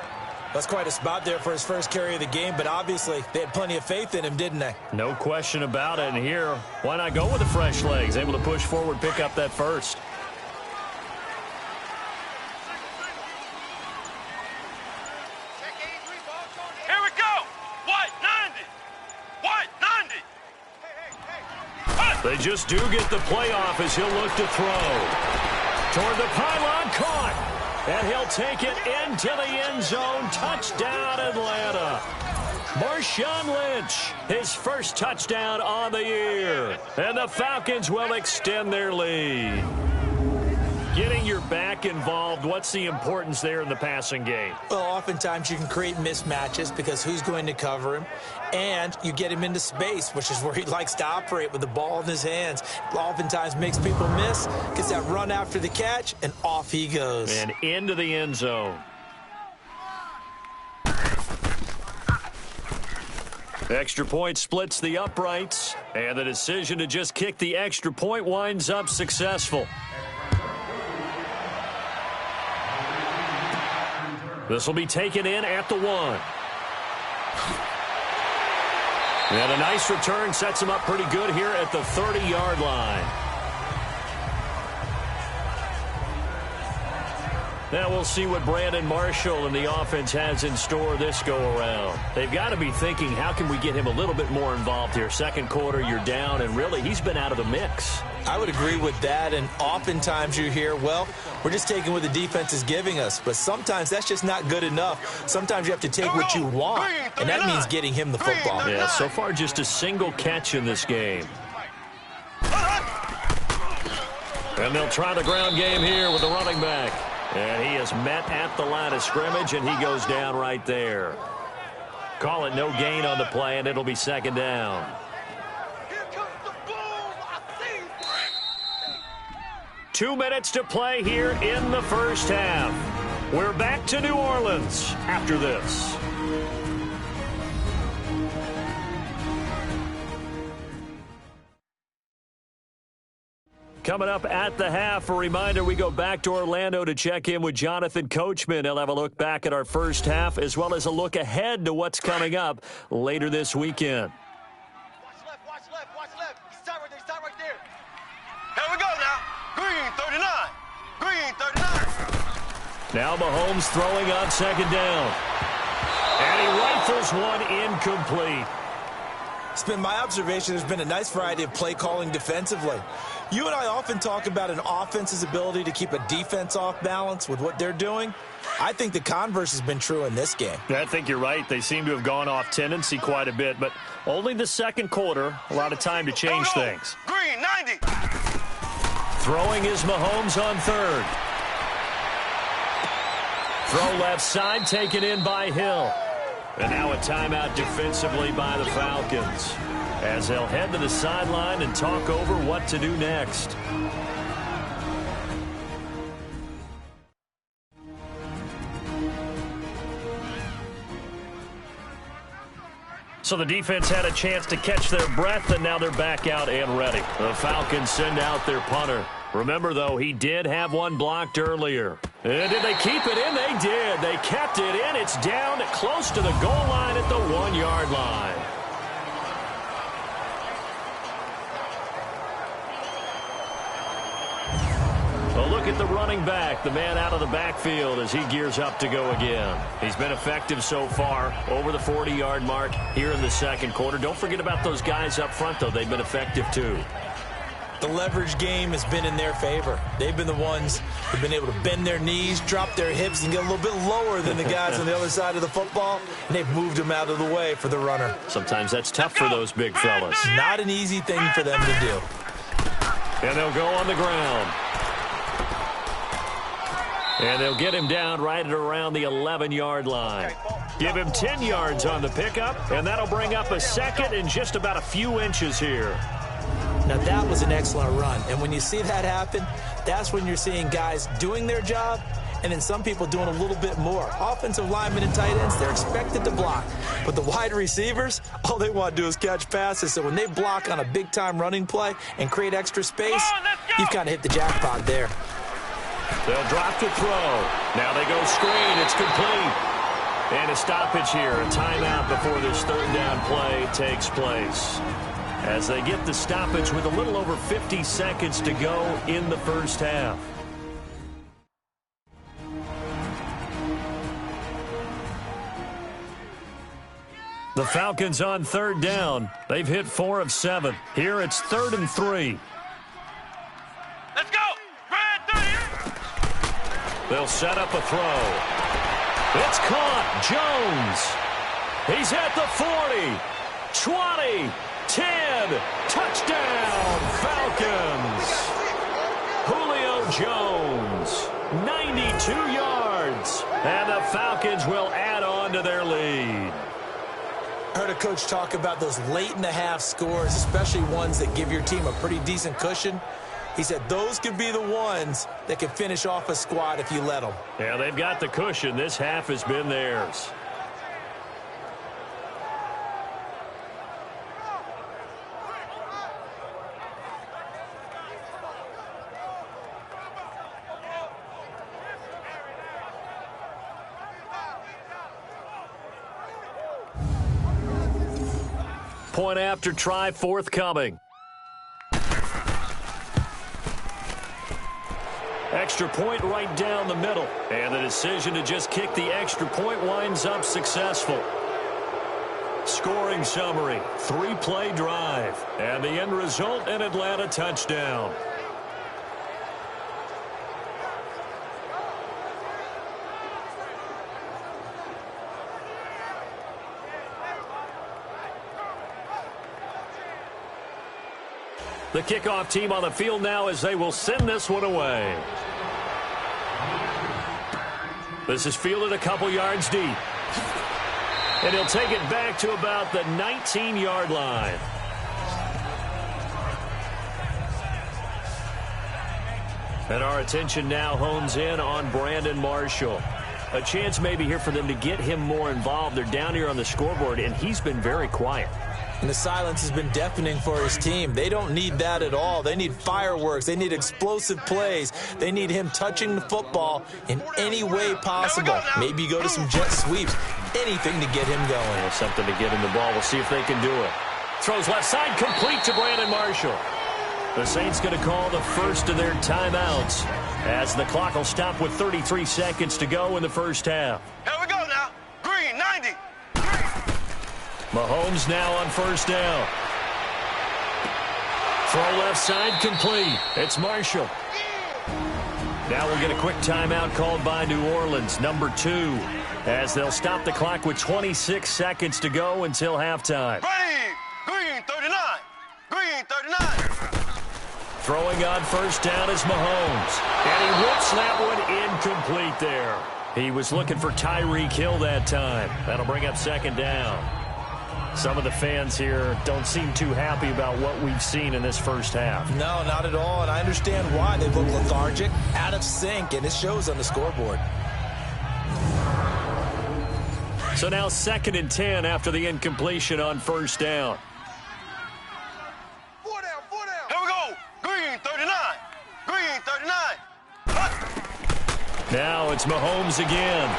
That's quite a spot there for his first carry of the game, but obviously they had plenty of faith in him, didn't they? No question about it. And here, why not go with the fresh legs? Able to push forward, pick up that first. Check 8 They just do get the playoff as he'll look to throw. Toward the pylon, caught. And he'll take it into the end zone. Touchdown, Atlanta. Marshawn Lynch, his first touchdown on the year. And the Falcons will extend their lead. Getting your back involved, what's the importance there in the passing game? Well, oftentimes you can create mismatches because who's going to cover him? And you get him into space, which is where he likes to operate with the ball in his hands. Oftentimes makes people miss, gets that run after the catch, and off he goes. And into the end zone. Extra point splits the uprights, and the decision to just kick the extra point winds up successful. This will be taken in at the 1. And a nice return sets him up pretty good here at the 30-yard line. Now we'll see what Brandon Marshall and the offense has in store this go-around. They've got to be thinking, how can we get him a little bit more involved here? Second quarter, you're down, and really, he's been out of the mix. I would agree with that, and oftentimes you hear, well, we're just taking what the defense is giving us, but sometimes that's just not good enough. Sometimes you have to take what you want, and that means getting him the football. Yeah, so far just a single catch in this game. And they'll try the ground game here with the running back. And he is met at the line of scrimmage, and he goes down right there. Call it no gain on the play, and it'll be second down. 2 minutes to play here in the first half. We're back to New Orleans after this. Coming up at the half, a reminder, we go back to Orlando to check in with Jonathan Coachman. He'll have a look back at our first half as well as a look ahead to what's coming up later this weekend. Watch left. Stop right there. Here we go now. Green 39. Green 39. Now Mahomes throwing on second down. And he rifles one incomplete. It's been my observation there's been a nice variety of play calling defensively. You and I often talk about an offense's ability to keep a defense off balance with what they're doing. I think the converse has been true in this game. I think you're right. They seem to have gone off tendency quite a bit, but only the second quarter, a lot of time to change things. Green 90. Throwing is Mahomes on third. Throw left side, taken in by Hill. And now a timeout defensively by the Falcons, as they'll head to the sideline and talk over what to do next. So the defense had a chance to catch their breath, and now they're back out and ready. The Falcons send out their punter. Remember, though, he did have one blocked earlier. And did they keep it in? They did. They kept it in. It's down close to the goal line at the 1-yard line. A look at the running back, the man out of the backfield as he gears up to go again. He's been effective so far, over the 40-yard mark here in the second quarter. Don't forget about those guys up front, though. They've been effective, too. The leverage game has been in their favor. They've been the ones who've been able to bend their knees, drop their hips, and get a little bit lower than the guys on the other side of the football, and they've moved them out of the way for the runner. Sometimes that's tough for those big fellas. Not an easy thing for them to do. And they'll go on the ground. And they'll get him down right at around the 11-yard line. Give him 10 yards on the pickup, and that'll bring up a second in just about a few inches here. Now, that was an excellent run. And when you see that happen, that's when you're seeing guys doing their job and then some people doing a little bit more. Offensive linemen and tight ends, they're expected to block. But the wide receivers, all they want to do is catch passes. So when they block on a big-time running play and create extra space, you've kind of hit the jackpot there. They'll drop to throw. Now they go screen. It's complete. And a stoppage here. A timeout before this third down play takes place, as they get the stoppage with a little over 50 seconds to go in the first half. The Falcons on third down. They've hit 4 of 7. Here it's 3rd and 3. Let's go! Red 30! They'll set up a throw. It's caught. Jones. He's at the 40. 20. 10. Touchdown, Falcons. Julio Jones. 92 yards. And the Falcons will add on to their lead. I heard a coach talk about those late-in-the-half scores, especially ones that give your team a pretty decent cushion. He said those could be the ones that can finish off a squad if you let them. Yeah, they've got the cushion. This half has been theirs. Point after try forthcoming. Extra point right down the middle. And the decision to just kick the extra point winds up successful. Scoring summary, 3-play drive. And the end result, an Atlanta touchdown. The kickoff team on the field now as they will send this one away. This is fielded a couple yards deep. And he'll take it back to about the 19-yard line. And our attention now hones in on Brandon Marshall. A chance maybe here for them to get him more involved. They're down here on the scoreboard, and he's been very quiet. And the silence has been deafening for his team. They don't need that at all. They need fireworks. They need explosive plays. They need him touching the football in any way possible. Maybe go to some jet sweeps. Anything to get him going. There's something to get him the ball. We'll see if they can do it. Throws left side, complete to Brandon Marshall. The Saints going to call the first of their timeouts as the clock will stop with 33 seconds to go in the first half. Here we go now. Green, 90. Mahomes now on first down. Throw left side, complete. It's Marshall. Now we'll get a quick timeout called by New Orleans, number 2, as they'll stop the clock with 26 seconds to go until halftime. Ready. Green, 39. Green, 39. Throwing on first down is Mahomes. And he whips that one incomplete there. He was looking for Tyreek Hill that time. That'll bring up second down. Some of the fans here don't seem too happy about what we've seen in this first half. No, not at all, and I understand why. They look lethargic, out of sync, and it shows on the scoreboard. So now 2nd and 10 after the incompletion on first down. 4 down, 4 down. Here we go. Green, 39. Green, 39. Hut. Now it's Mahomes again.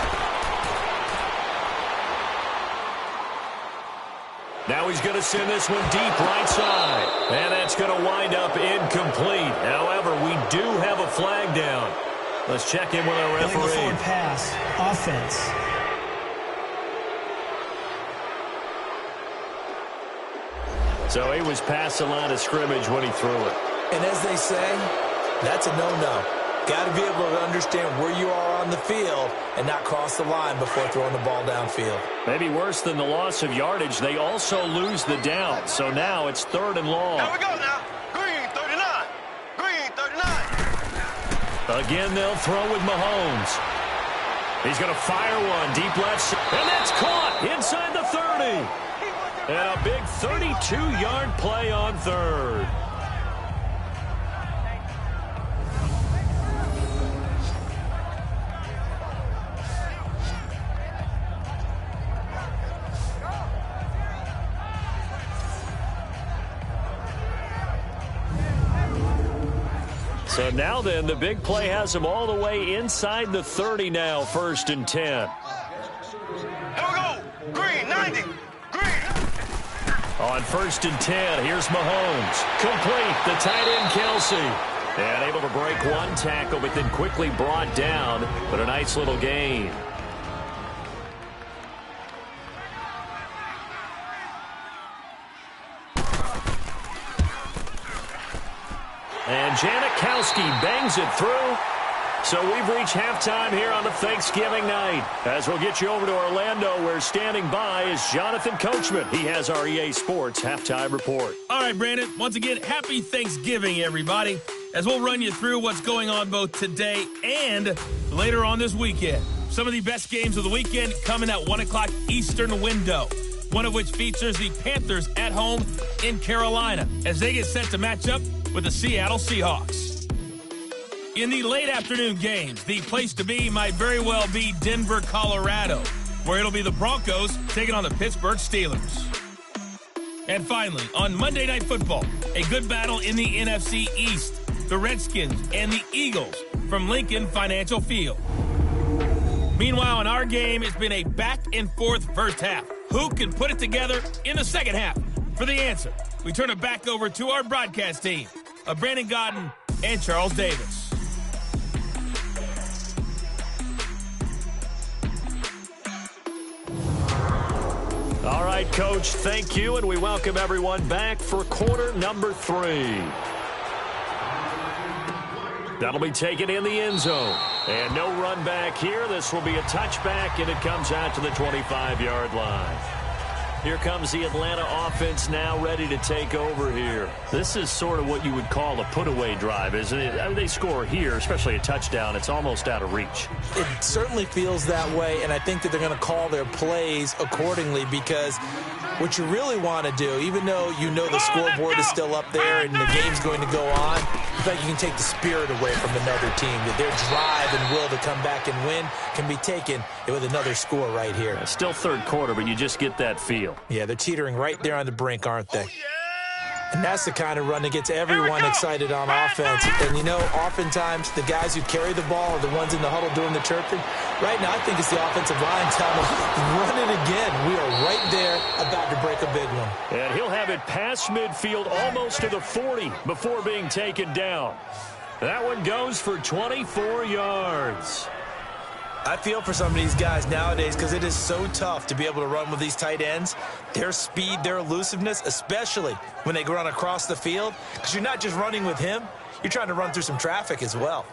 Now he's going to send this one deep right side. And that's going to wind up incomplete. However, we do have a flag down. Let's check in with our referee. Illegal forward pass. Offense. So he was past the line of scrimmage when he threw it. And as they say, that's a no-no. Got to be able to understand where you are on the field and not cross the line before throwing the ball downfield. Maybe worse than the loss of yardage, they also lose the down. So now it's 3rd and long. Here we go now. Green, 39. Green, 39. Again, they'll throw with Mahomes. He's going to fire one deep left side. And that's caught inside the 30. And a big 32-yard play on 3rd. So now then, the big play has them all the way inside the 30 now, 1st and 10. Here we go. Green, 90. Green. On 1st and 10, here's Mahomes. Complete, the tight end Kelsey. And able to break one tackle, but then quickly brought down. But a nice little gain. And Janikowski bangs it through. So we've reached halftime here on the Thanksgiving night. As we'll get you over to Orlando, where standing by is Jonathan Coachman. He has our EA Sports halftime report. All right, Brandon. Once again, happy Thanksgiving, everybody, as we'll run you through what's going on both today and later on this weekend. Some of the best games of the weekend coming at 1 o'clock Eastern window, one of which features the Panthers at home in Carolina as they get set to match up with the Seattle Seahawks. In the late afternoon games, the place to be might very well be Denver, Colorado, where it'll be the Broncos taking on the Pittsburgh Steelers. And finally, on Monday Night Football, a good battle in the NFC East, the Redskins and the Eagles from Lincoln Financial Field. Meanwhile, in our game, it's been a back-and-forth first half. Who can put it together in the second half? For the answer, we turn it back over to our broadcast team of Brandon Godden and Charles Davis. All right, Coach, thank you, and we welcome everyone back for quarter number 3. That'll be taken in the end zone. And no run back here. This will be a touchback, and it comes out to the 25-yard line. Here comes the Atlanta offense now ready to take over here. This is sort of what you would call a put-away drive, isn't it? I mean, they score here, especially a touchdown. It's almost out of reach. It certainly feels that way, and I think that they're going to call their plays accordingly, because what you really want to do, even though you know the scoreboard is still up there and the game's going to go on, in fact, you can take the spirit away from another team, that their drive and will to come back and win can be taken with another score right here. It's still third quarter, but you just get that feel. Yeah, they're teetering right there on the brink, aren't they? And that's the kind of run that gets everyone excited on offense. And, you know, oftentimes the guys who carry the ball are the ones in the huddle doing the chirping. Right now, I think it's the offensive line telling them, run it again. We are right there about to break a big one. And he'll have it past midfield almost to the 40 before being taken down. That one goes for 24 yards. I feel for some of these guys nowadays because it is so tough to be able to run with these tight ends. Their speed, their elusiveness, especially when they run across the field, because you're not just running with him, you're trying to run through some traffic as well.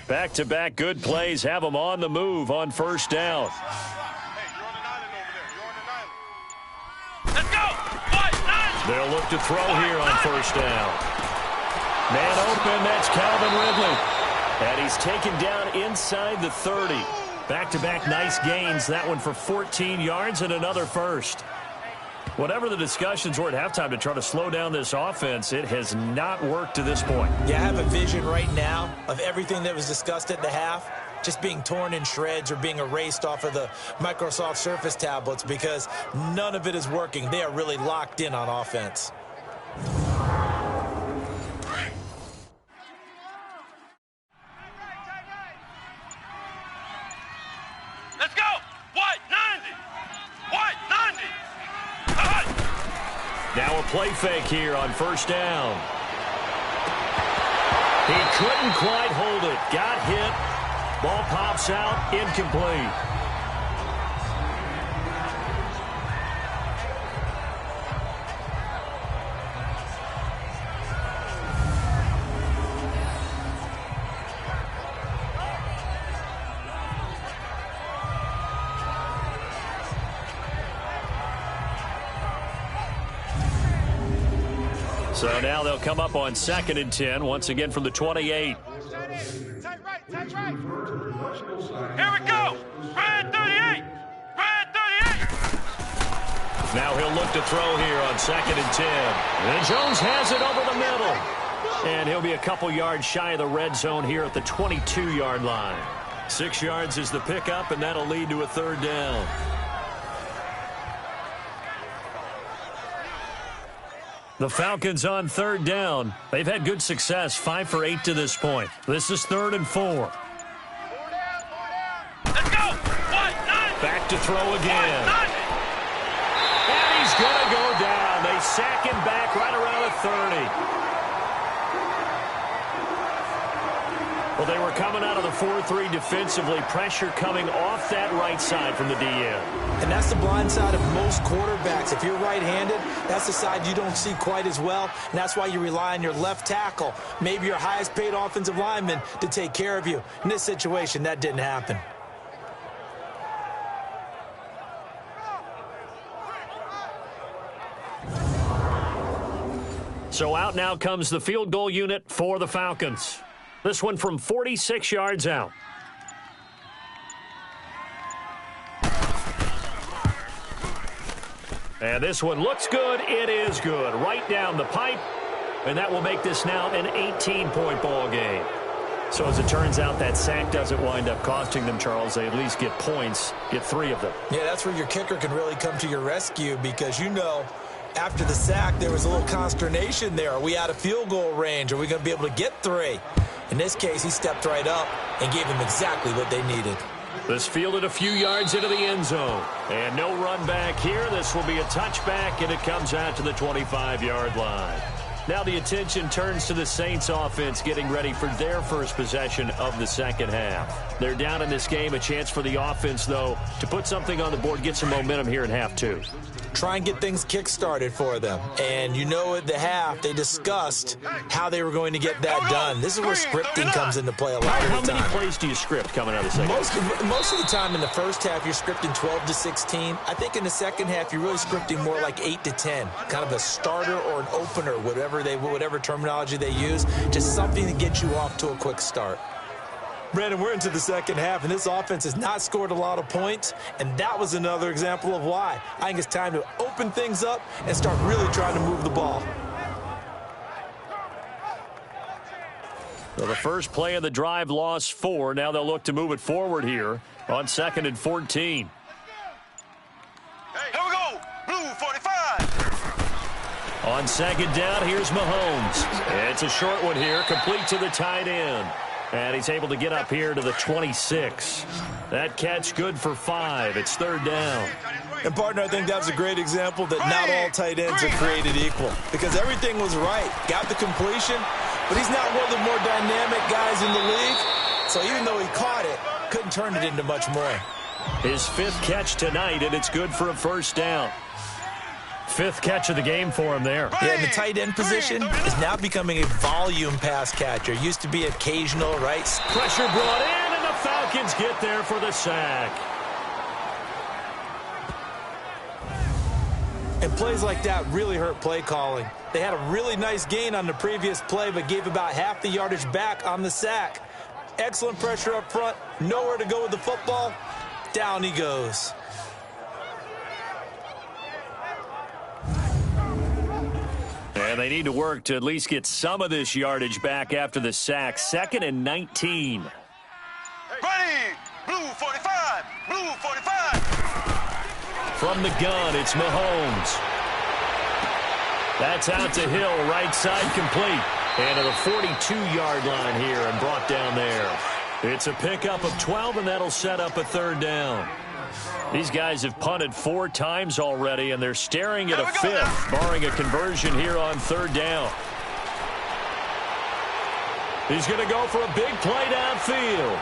Back-to-back good plays have them on the move on first down. They'll look to throw here on first down. Man open, that's Calvin Ridley. And he's taken down inside the 30. Back-to-back nice gains. That one for 14 yards and another first. Whatever the discussions were at halftime to try to slow down this offense, it has not worked to this point. Yeah, I have a vision right now of everything that was discussed at the half just being torn in shreds or being erased off of the Microsoft Surface tablets, because none of it is working. They are really locked in on offense. Let's go! White 90! White 90! Now a play fake here on first down. He couldn't quite hold it. Got hit. Ball pops out, incomplete. So now they'll come up on 2nd and 10, once again from the 28. Tight right. Here we go! Red 38! Red 38! Now he'll look to throw here on 2nd and 10. And Jones has it over the middle. And he'll be a couple yards shy of the red zone here at the 22-yard line. 6 yards is the pickup, and that'll lead to a third down. The Falcons on third down. They've had good success, 5 for 8 to this point. This is 3rd and 4. Let's go! Back to throw again. And he's going to go down. They sack him back right around the 30. Well, they were coming out of the 4-3 defensively. Pressure coming off that right side from the DN. And that's the blind side of most quarterbacks. If you're right-handed, that's the side you don't see quite as well. And that's why you rely on your left tackle, maybe your highest-paid offensive lineman, to take care of you. In this situation, that didn't happen. So out now comes the field goal unit for the Falcons. This one from 46 yards out. And this one looks good. It is good. Right down the pipe. And that will make this now an 18-point ball game. So as it turns out, that sack doesn't wind up costing them, Charles. They at least get points, get 3 of them. Yeah, that's where your kicker can really come to your rescue because, you know, after the sack, there was a little consternation there. Are we out of field goal range? Are we going to be able to get 3? In this case, he stepped right up and gave them exactly what they needed. This fielded a few yards into the end zone. And no run back here. This will be a touchback, and it comes out to the 25-yard line. Now the attention turns to the Saints offense getting ready for their first possession of the second half. They're down in this game. A chance for the offense, though, to put something on the board, get some momentum here in half 2. Try and get things kick-started for them. And you know at the half, they discussed how they were going to get that done. This is where scripting comes into play a lot of the time. How many plays do you script coming out of the second half? Most of the time in the first half, you're scripting 12 to 16. I think in the second half, you're really scripting more like 8 to 10. Kind of a starter or an opener, whatever terminology they use. Just something to get you off to a quick start. Brandon, we're into the second half, and this offense has not scored a lot of points, and that was another example of why. I think it's time to open things up and start really trying to move the ball. So the first play of the drive lost 4. Now they'll look to move it forward here on 2nd and 14. Here we go. Blue 45. On 2nd down, here's Mahomes. It's a short one here, complete to the tight end. And he's able to get up here to the 26. That catch good for 5. It's 3rd down. And, partner, I think that was a great example that not all tight ends are created equal. Because everything was right. Got the completion, but he's not one of the more dynamic guys in the league. So even though he caught it, couldn't turn it into much more. His 5th catch tonight, and it's good for a 1st down. 5th catch of the game for him there. Yeah, and the tight end position is now becoming a volume pass catcher. Used to be occasional, right? Pressure brought in, and the Falcons get there for the sack. And plays like that really hurt play calling. They had a really nice gain on the previous play, but gave about half the yardage back on the sack. Excellent pressure up front. Nowhere to go with the football. Down he goes. And they need to work to at least get some of this yardage back after the sack. 2nd and 19. Ready. Blue 45. Blue 45. From the gun, it's Mahomes. That's out to Hill, right side complete. And to the 42-yard line here and brought down there. It's a pickup of 12, and that'll set up a 3rd down. These guys have punted 4 times already, and they're staring at a 5th, barring a conversion here on 3rd down. He's going to go for a big play downfield.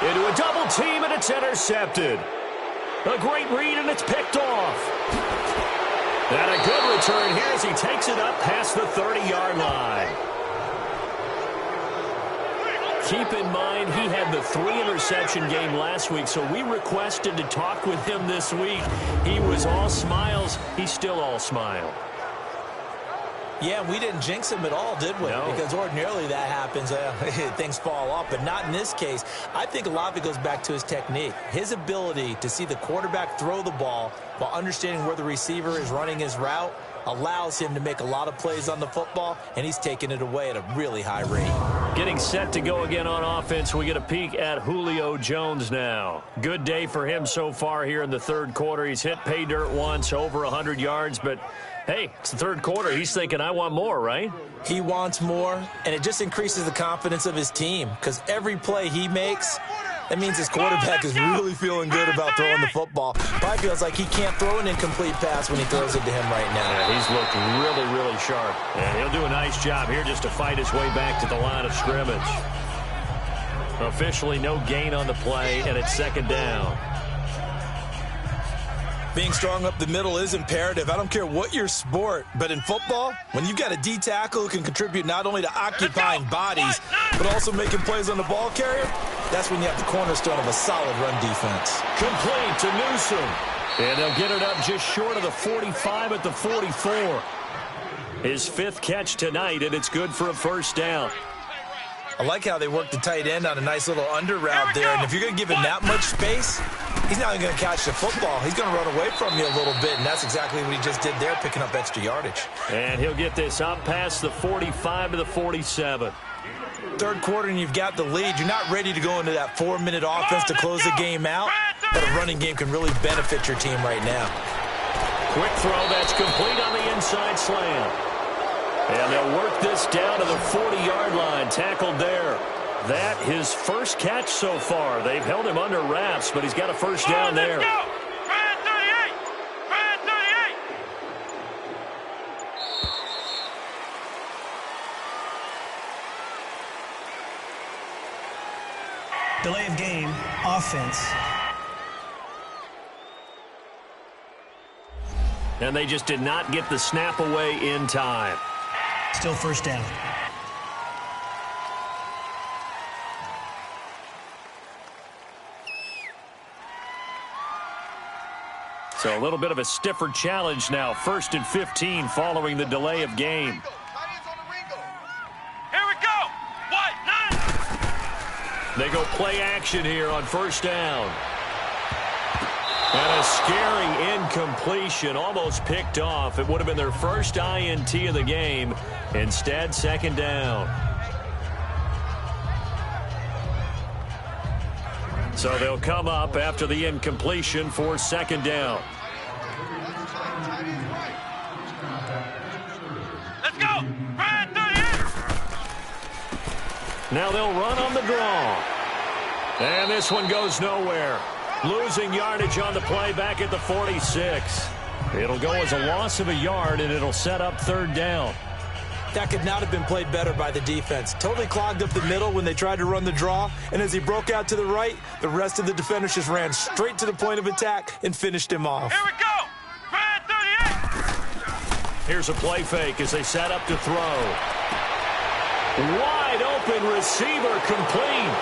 Into a double team, and it's intercepted. A great read, and it's picked off. And a good return here as he takes it up past the 30-yard line. Keep in mind, he had the 3-interception game last week, so we requested to talk with him this week. He was all smiles. He's still all smile. Yeah, we didn't jinx him at all, did we? No. Because ordinarily that happens. Things fall off, but not in this case. I think a lot of it goes back to his technique. His ability to see the quarterback throw the ball while understanding where the receiver is running his route allows him to make a lot of plays on the football, and he's taking it away at a really high rate. Getting set to go again on offense, we get a peek at Julio Jones now. Good day for him so far here in the 3rd quarter. He's hit pay dirt once, over 100 yards, but hey, it's the 3rd quarter. He's thinking, I want more, right? He wants more, and it just increases the confidence of his team because every play he makes, that means his quarterback is really feeling good about throwing the football. Probably feels like he can't throw an incomplete pass when he throws it to him right now. Yeah, he's looked really, really sharp. And he'll do a nice job here just to fight his way back to the line of scrimmage. Officially no gain on the play, and it's second down. Being strong up the middle is imperative. I don't care what your sport, but in football, when you've got a D tackle who can contribute not only to occupying bodies, but also making plays on the ball carrier, that's when you have the cornerstone of a solid run defense. Complete to Newsom. And they'll get it up just short of the 45 at the 44. His 5th catch tonight, and it's good for a first down. I like how they work the tight end on a nice little under route there. And if you're going to give him that much space, he's not going to catch the football. He's going to run away from you a little bit, and that's exactly what he just did there, picking up extra yardage. And he'll get this up past the 45 to the 47. Third quarter, and you've got the lead. You're not ready to go into that 4-minute offense to close the game out, but a running game can really benefit your team right now. Quick throw that's complete on the inside slant. And they'll work this down to the 40-yard line, tackled there. That his first catch so far. They've held him under wraps, but he's got a first down there. Delay of game, offense. And they just did not get the snap away in time. Still first down. So a little bit of a stiffer challenge now. 1st and 15 following the delay of game. Here we go. What? 9. They go play action here on first down. And a scary incompletion, almost picked off. It would have been their first INT of the game. Instead, second down. So they'll come up after the incompletion for second down. Let's go. Ryan 38. Now they'll run on the draw. And this one goes nowhere. Losing yardage on the play back at the 46. It'll go as a loss of a yard, and it'll set up third down. That could not have been played better by the defense. Totally clogged up the middle when they tried to run the draw, and as he broke out to the right, the rest of the defenders just ran straight to the point of attack and finished him off. Here we go. Ryan 38. Here's a play fake as they set up to throw. Wide open receiver complete.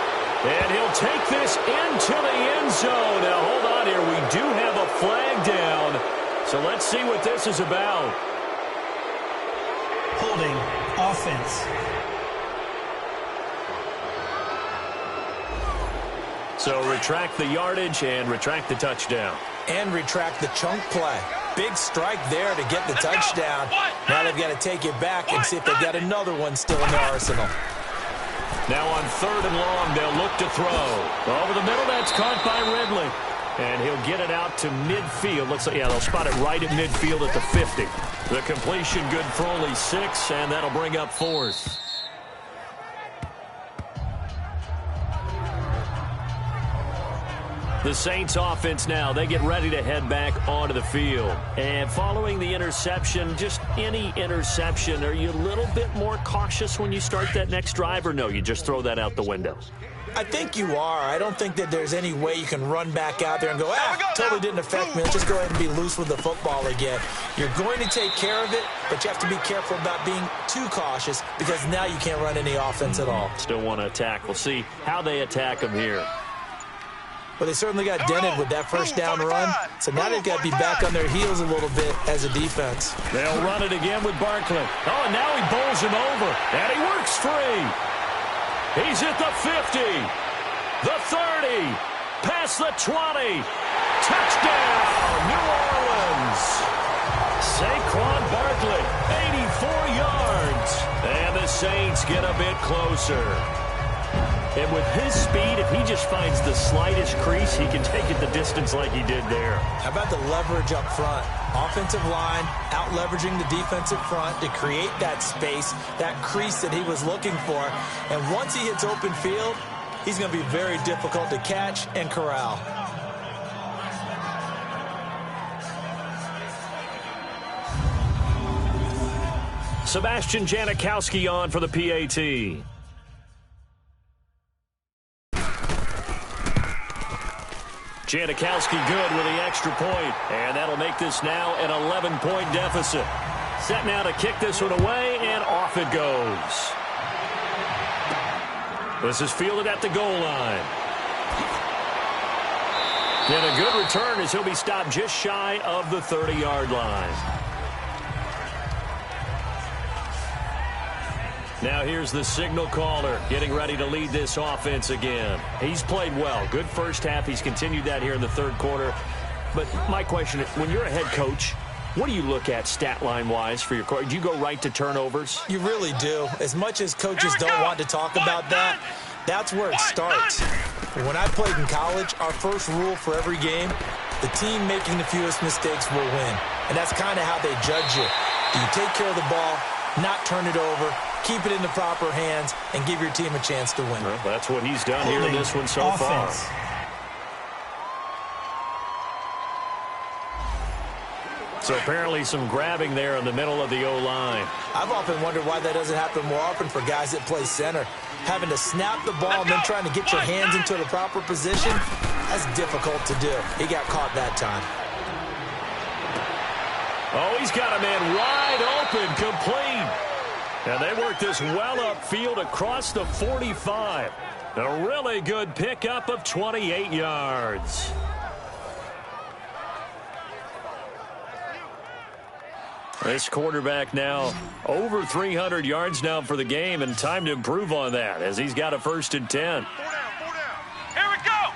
And he'll take this into the end zone. Now, hold on here. We do have a flag down. So let's see what this is about. Holding, offense. So retract the yardage and retract the touchdown. And retract the chunk play. Big strike there to get the touchdown. Now they've got to take it back and see if they've got another one still in their arsenal. Now on 3rd and long, they'll look to throw. Over the middle, that's caught by Ridley. And he'll get it out to midfield. Looks like, yeah, they'll spot it right at midfield at the 50. The completion good for only 6, and that'll bring up 4th. The Saints offense now, they get ready to head back onto the field. And following the interception, just any interception, are you a little bit more cautious when you start that next drive, or no, you just throw that out the window? I think you are. I don't think that there's any way you can run back out there and go, totally didn't affect me. Let's just go ahead and be loose with the football again. You're going to take care of it, but you have to be careful about being too cautious because now you can't run any offense at all. Still want to attack. We'll see how they attack them here. Well, they certainly got dented with that first down run, so now they've got to be back on their heels a little bit as a defense. They'll run it again with Barkley. Oh, and now he bowls him over, and he works free. He's at the 50, the 30, past the 20. Touchdown, New Orleans. Saquon Barkley, 84 yards. And the Saints get a bit closer. And with his speed, if he just finds the slightest crease, he can take it the distance like he did there. How about the leverage up front? Offensive line out-leveraging the defensive front to create that space, that crease that he was looking for. And once he hits open field, he's going to be very difficult to catch and corral. Sebastian Janikowski on for the PAT. Janikowski good with the extra point, and that'll make this now an 11-point deficit. Set now to kick this one away, and off it goes. This is fielded at the goal line. And a good return as he'll be stopped just shy of the 30-yard line. Now here's the signal caller getting ready to lead this offense again. He's played well. Good first half. He's continued that here in the third quarter. But my question is, when you're a head coach, what do you look at stat line-wise for your coach? Do you go right to turnovers? You really do. As much as coaches don't want to talk about that, that's where it starts. When I played in college, our first rule for every game, the team making the fewest mistakes will win. And that's kind of how they judge you. Do you take care of the ball, not turn it over, keep it in the proper hands, and give your team a chance to win? Well, that's what he's done here in this one so far. So apparently some grabbing there in the middle of the O-line. I've often wondered why that doesn't happen more often for guys that play center. Having to snap the ball and then trying to get your hands into the proper position, that's difficult to do. He got caught that time. Oh, he's got a man wide open, complete. And they work this well upfield across the 45. A really good pickup of 28 yards. This quarterback now over 300 yards now for the game, and time to improve on that as he's got a 1st and 10. Here we go.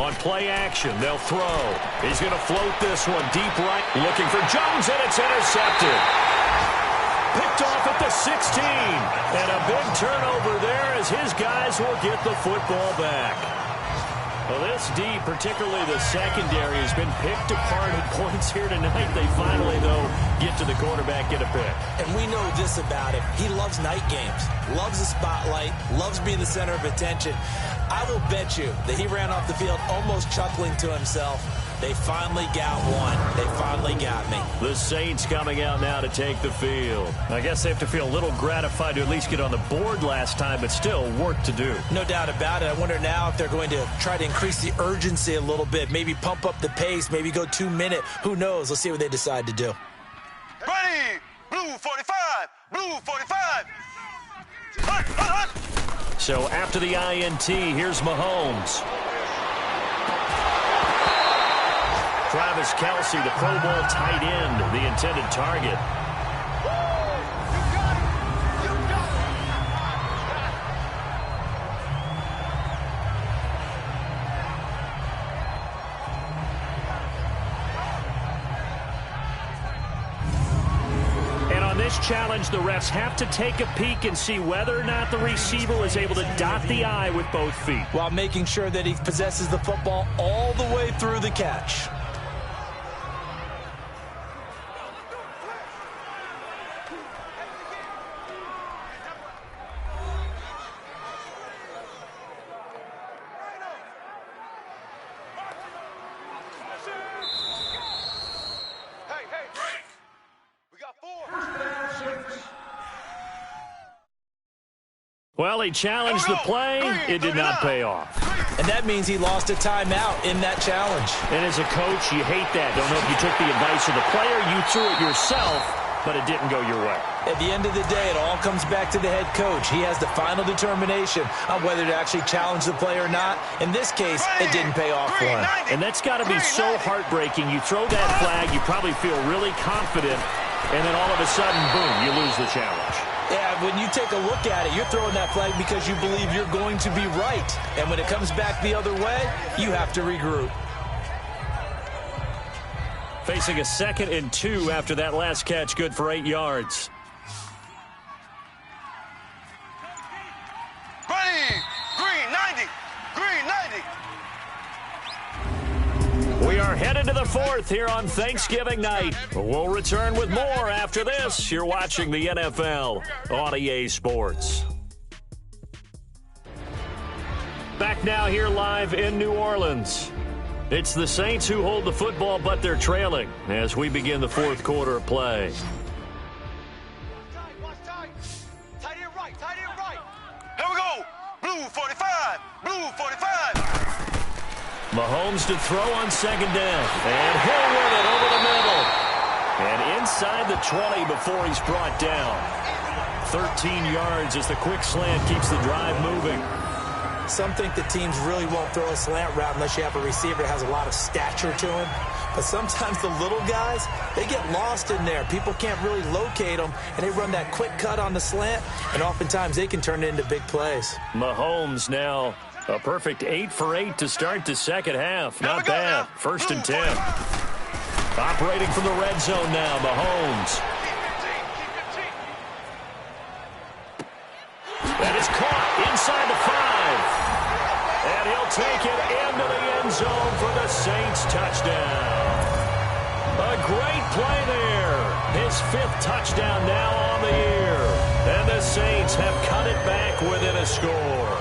On play action, they'll throw. He's going to float this one deep right, looking for Jones, and it's intercepted. Picked off at the 16, and a big turnover there as his guys will get the football back. Well, this D, particularly the secondary, has been picked apart at points here tonight. They finally, though, get to the quarterback, get a pick. And we know this about him. He loves night games, loves the spotlight, loves being the center of attention. I will bet you that he ran off the field almost chuckling to himself. They finally got one. They finally got me. The Saints coming out now to take the field. I guess they have to feel a little gratified to at least get on the board last time, but still work to do. No doubt about it. I wonder now if they're going to try to increase the urgency a little bit, maybe pump up the pace, maybe go 2-minute. Who knows? Let's see what they decide to do. Ready. Blue 45. Blue 45. Hut, hut, hut. So after the INT, here's Mahomes. Travis Kelce, the Pro Bowl tight end, the intended target. And on this challenge, the refs have to take a peek and see whether or not the receiver was able to dot the I with both feet, while making sure that he possesses the football all the way through the catch. Well, he challenged the play. It did not pay off. And that means he lost a timeout in that challenge. And as a coach, you hate that. Don't know if you took the advice of the player. You threw it yourself, but it didn't go your way. At the end of the day, it all comes back to the head coach. He has the final determination on whether to actually challenge the play or not. In this case, it didn't pay off for him. And that's got to be so heartbreaking. You throw that flag, you probably feel really confident, and then all of a sudden, boom, you lose the challenge. Yeah, when you take a look at it, you're throwing that flag because you believe you're going to be right. And when it comes back the other way, you have to regroup. Facing a 2nd and 2 after that last catch, good for 8 yards. Ready. Green 90. Green 90. We are headed to the 4th here on Thanksgiving night. We'll return with more after this. You're watching the NFL on EA Sports. Back now here live in New Orleans. It's the Saints who hold the football, but they're trailing as we begin the 4th quarter of play. Tight end right. Tight end right. Here we go. Blue 45. Blue 45. Mahomes to throw on second down. And he'll win it over the middle. And inside the 20 before he's brought down. 13 yards as the quick slant keeps the drive moving. Some think the teams really won't throw a slant route unless you have a receiver that has a lot of stature to him. But sometimes the little guys, they get lost in there. People can't really locate them, and they run that quick cut on the slant, and oftentimes they can turn it into big plays. Mahomes now a perfect 8 for 8 to start the second half. Not bad. 1st and 10. Operating from the red zone now, Mahomes. That is caught inside the 5. And he'll take it into the end zone for the Saints touchdown. A great play there. His 5th touchdown now on the year. And the Saints have cut it back within a score.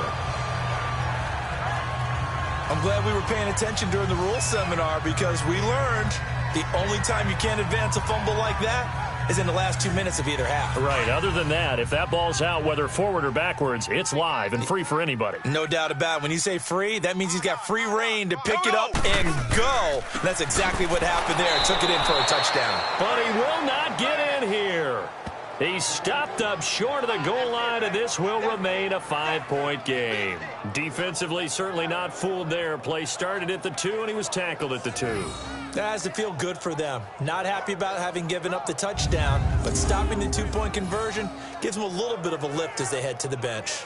I'm glad we were paying attention during the rules seminar because we learned the only time you can't advance a fumble like that is in the last 2 minutes of either half. Right. Other than that, if that ball's out, whether forward or backwards, it's live and free for anybody. No doubt about it. When you say free, that means he's got free reign to pick it up and go. That's exactly what happened there. Took it in for a touchdown. But he will not get in here. He's stopped up short of the goal line, and this will remain a 5-point game. Defensively, certainly not fooled there. Play started at the 2, and he was tackled at the 2. That has to feel good for them. Not happy about having given up the touchdown, but stopping the 2-point conversion gives them a little bit of a lift as they head to the bench.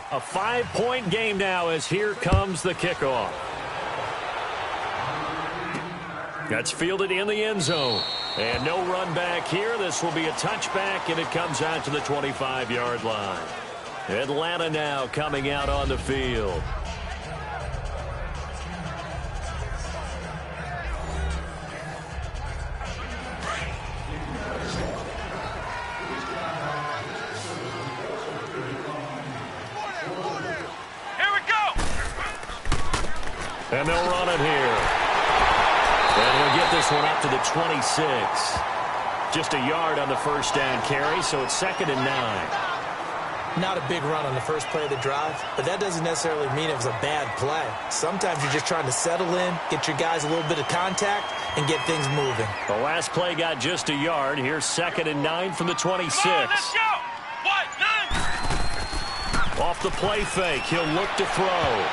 A 5-point game now as here comes the kickoff. That's fielded in the end zone. And no run back here. This will be a touchback, and it comes out to the 25-yard line. Atlanta now coming out on the field. Here we go. And they'll run it here. And he'll get this one up to the 26. Just a yard on the first down carry, so it's 2nd and 9. Not a big run on the first play of the drive, but that doesn't necessarily mean it was a bad play. Sometimes you're just trying to settle in, get your guys a little bit of contact, and get things moving. The last play got just a yard. Here's 2nd and 9 from the 26. Come on, let's go. What? 9. Off the play fake, he'll look to throw.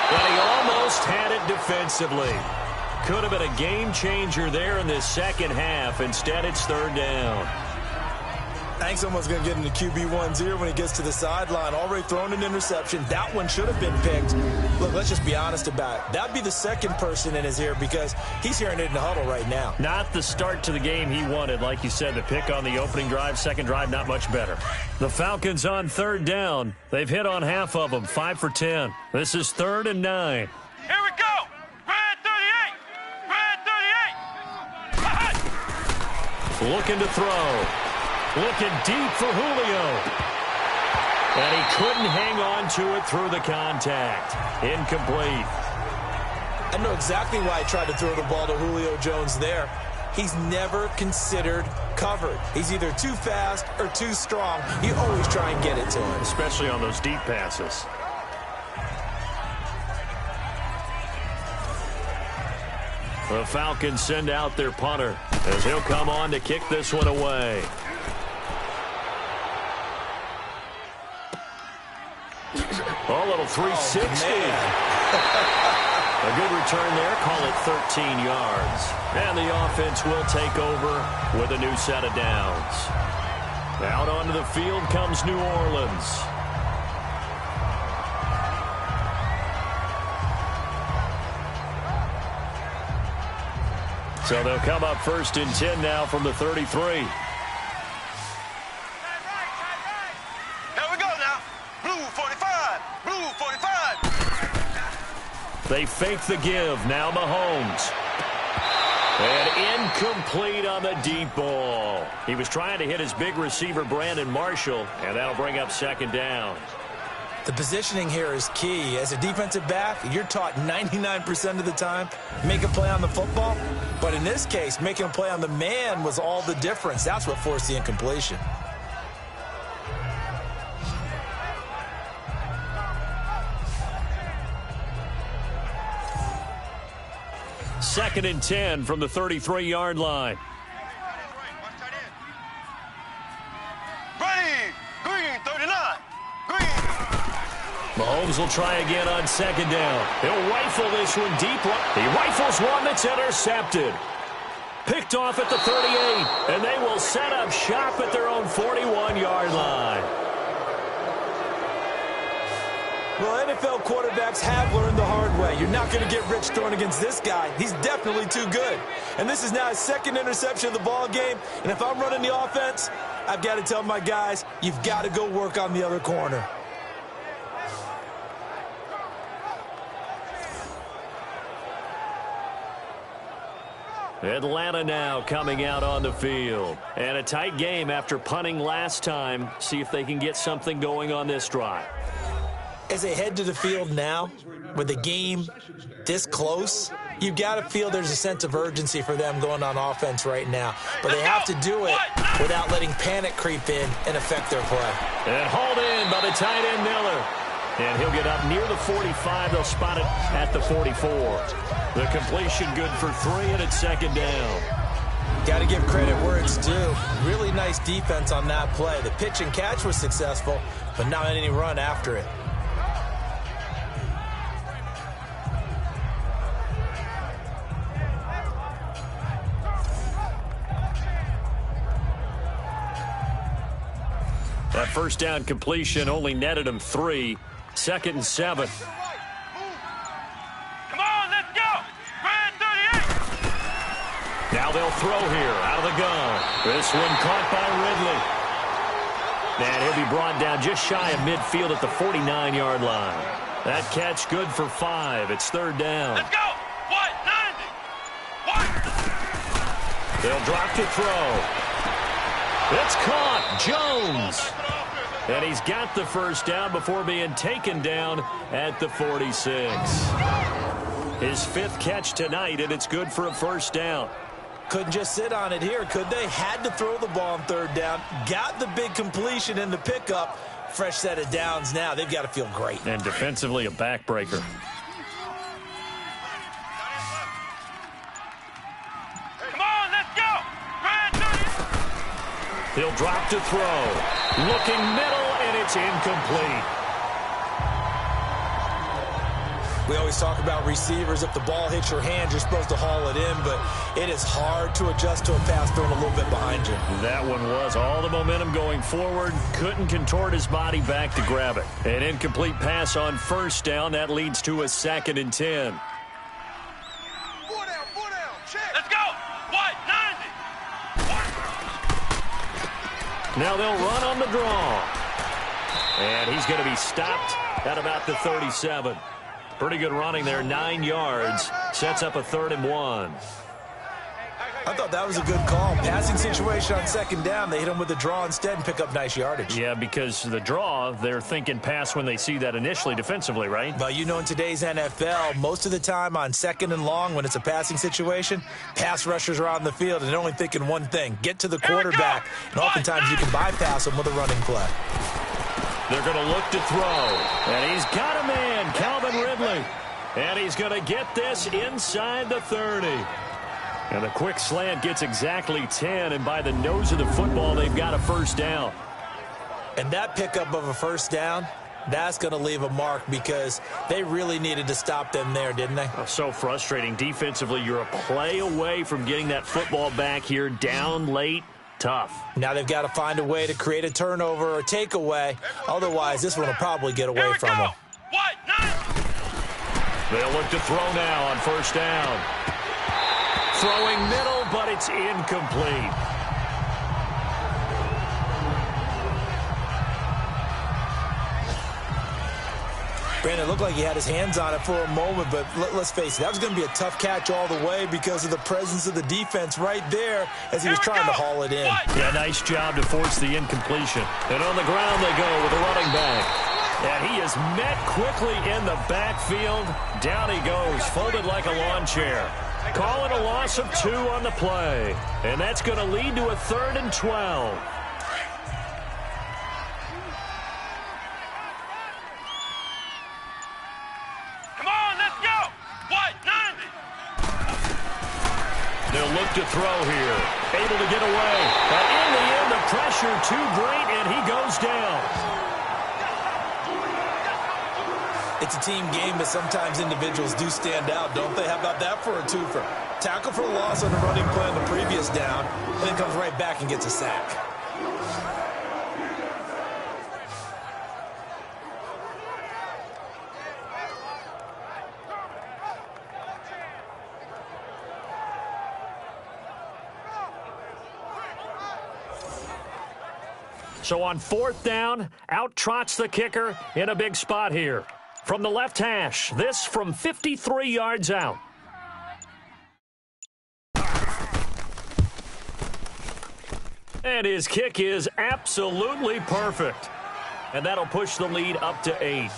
But he almost had it defensively. Could have been a game changer there in this second half. Instead, it's 3rd down. I think someone's going to get into QB1-0 when he gets to the sideline. Already thrown an interception. That one should have been picked. Look, let's just be honest about it. That'd be the second person in his ear because he's hearing it in the huddle right now. Not the start to the game he wanted. Like you said, the pick on the opening drive, second drive, not much better. The Falcons on 3rd down. They've hit on half of them, 5 for 10. This is 3rd and 9. Here we go. Red 38. Red 38. Looking to throw. Looking deep for Julio. And he couldn't hang on to it through the contact. Incomplete. I know exactly why he tried to throw the ball to Julio Jones there. He's never considered covered. He's either too fast or too strong. You always try and get it to him. Especially on those deep passes. The Falcons send out their punter as he'll come on to kick this one away. A little 360. A good return there. Call it 13 yards. And the offense will take over with a new set of downs. Out onto the field comes New Orleans. So they'll come up 1st and 10 now from the 33. They fake the give. Now Mahomes. And incomplete on the deep ball. He was trying to hit his big receiver, Brandon Marshall, and that'll bring up 2nd down. The positioning here is key. As a defensive back, you're taught 99% of the time, make a play on the football. But in this case, making a play on the man was all the difference. That's what forced the incompletion. Second and 10 from the 33-yard line. Ready. Green, 39. Green. Mahomes will try again on second down. He'll rifle this one deep. He rifles one that's intercepted. Picked off at the 38, and they will set up shop at their own 41-yard line. Well, NFL quarterbacks have learned the hard way. You're not going to get rich throwing against this guy. He's definitely too good. And this is now his second interception of the ball game. And if I'm running the offense, I've got to tell my guys, you've got to go work on the other corner. Atlanta now coming out on the field. And a tight game after punting last time. See if they can get something going on this drive. As they head to the field now, with the game this close, you've got to feel there's a sense of urgency for them going on offense right now. But they have to do it without letting panic creep in and affect their play. And hauled in by the tight end Miller. And he'll get up near the 45. They'll spot it at the 44. The completion good for 3, and it's second down. Got to give credit where it's due. Really nice defense on that play. The pitch and catch was successful, but not any run after it. That first down completion only netted him 3. Second and 7. Come on, let's go. Grand 38. Now they'll throw here out of the gun. This one caught by Ridley. And he'll be brought down just shy of midfield at the 49-yard line. That catch good for 5. It's third down. Let's go. What? 90. What? They'll drop to throw. It's caught. Jones. And he's got the first down before being taken down at the 46. His 5th catch tonight, and it's good for a first down. Couldn't just sit on it here, could they? Had to throw the ball on third down. Got the big completion in the pickup. Fresh set of downs now. They've got to feel great. And defensively, a backbreaker. Come on, let's go. Grand 30. He'll drop to throw. Looking middle, and it's incomplete. We always talk about receivers. If the ball hits your hand, you're supposed to haul it in, but it is hard to adjust to a pass thrown a little bit behind you. That one was all the momentum going forward. Couldn't contort his body back to grab it. An incomplete pass on first down. That leads to a 2nd and 10. 4 down, check. Let's go. What? 90. What? Now they'll run on the draw. And he's going to be stopped at about the 37. Pretty good running there, 9 yards. Sets up a 3rd and 1. I thought that was a good call. Passing situation on second down. They hit him with the draw instead and pick up nice yardage. Yeah, because the draw, they're thinking pass when they see that initially defensively, right? But you know, in today's NFL, most of the time on second and long when it's a passing situation, pass rushers are on the field and they're only thinking one thing, get to the quarterback. And oftentimes you can bypass them with a running play. They're going to look to throw. And he's got a man, Calvin Ridley. And he's going to get this inside the 30. And a quick slant gets exactly 10, and by the nose of the football, they've got a first down. And that pickup of a first down, that's going to leave a mark because they really needed to stop them there, didn't they? Oh, so frustrating. Defensively, you're a play away from getting that football back here, down late. Tough. Now they've got to find a way to create a turnover or takeaway. Otherwise, this one will probably get away from them. What? 90. They'll look to throw now on first down. Throwing middle, but it's incomplete. Brandon, it looked like he had his hands on it for a moment, but let's face it, that was going to be a tough catch all the way because of the presence of the defense right there as he was trying to haul it in. Yeah, nice job to force the incompletion. And on the ground they go with a running back. And he is met quickly in the backfield. Down he goes, folded like a lawn chair. Call it a loss of 2 on the play. And that's going to lead to a 3rd and 12. Come on, let's go. What? 90. They'll look to throw here. Able to get away. But in the end, the pressure too great, and he goes down. It's a team game, but sometimes individuals do stand out, don't they? How about that for a twofer? Tackle for a loss on the running play on the previous down, and then comes right back and gets a sack. So on 4th down, out trots the kicker in a big spot here. From the left hash, this from 53 yards out. And his kick is absolutely perfect. And that'll push the lead up to 8.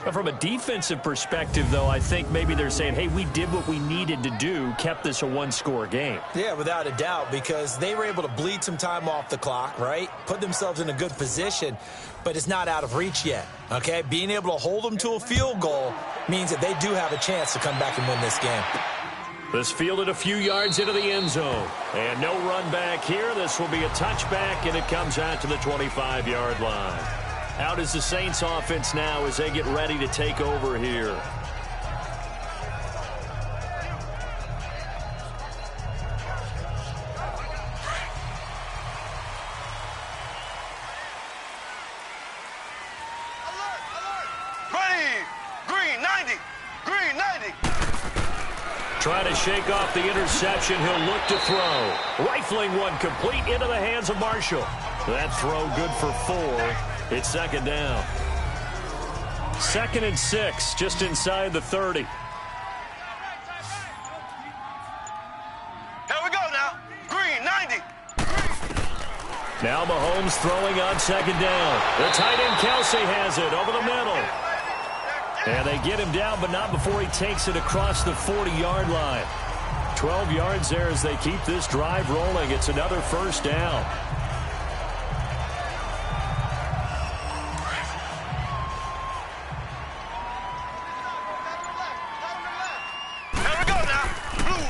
But from a defensive perspective, though, I think maybe they're saying, hey, we did what we needed to do, kept this a 1-score game. Yeah, without a doubt, because they were able to bleed some time off the clock, right? Put themselves in a good position, but it's not out of reach yet, okay? Being able to hold them to a field goal means that they do have a chance to come back and win this game. This fielded a few yards into the end zone. And no run back here. This will be a touchback, and it comes out to the 25-yard line. Out is the Saints offense now as they get ready to take over here. Ready. Green 90. Green 90. Trying to shake off the interception. He'll look to throw. Rifling one complete into the hands of Marshall. That throw good for 4. It's 2nd down. 2nd and 6, just inside the 30. Here we go now. Green 90. Now Mahomes throwing on 2nd down. The tight end Kelsey has it over the middle. And they get him down, but not before he takes it across the 40-yard line. 12 yards there as they keep this drive rolling. It's another 1st down.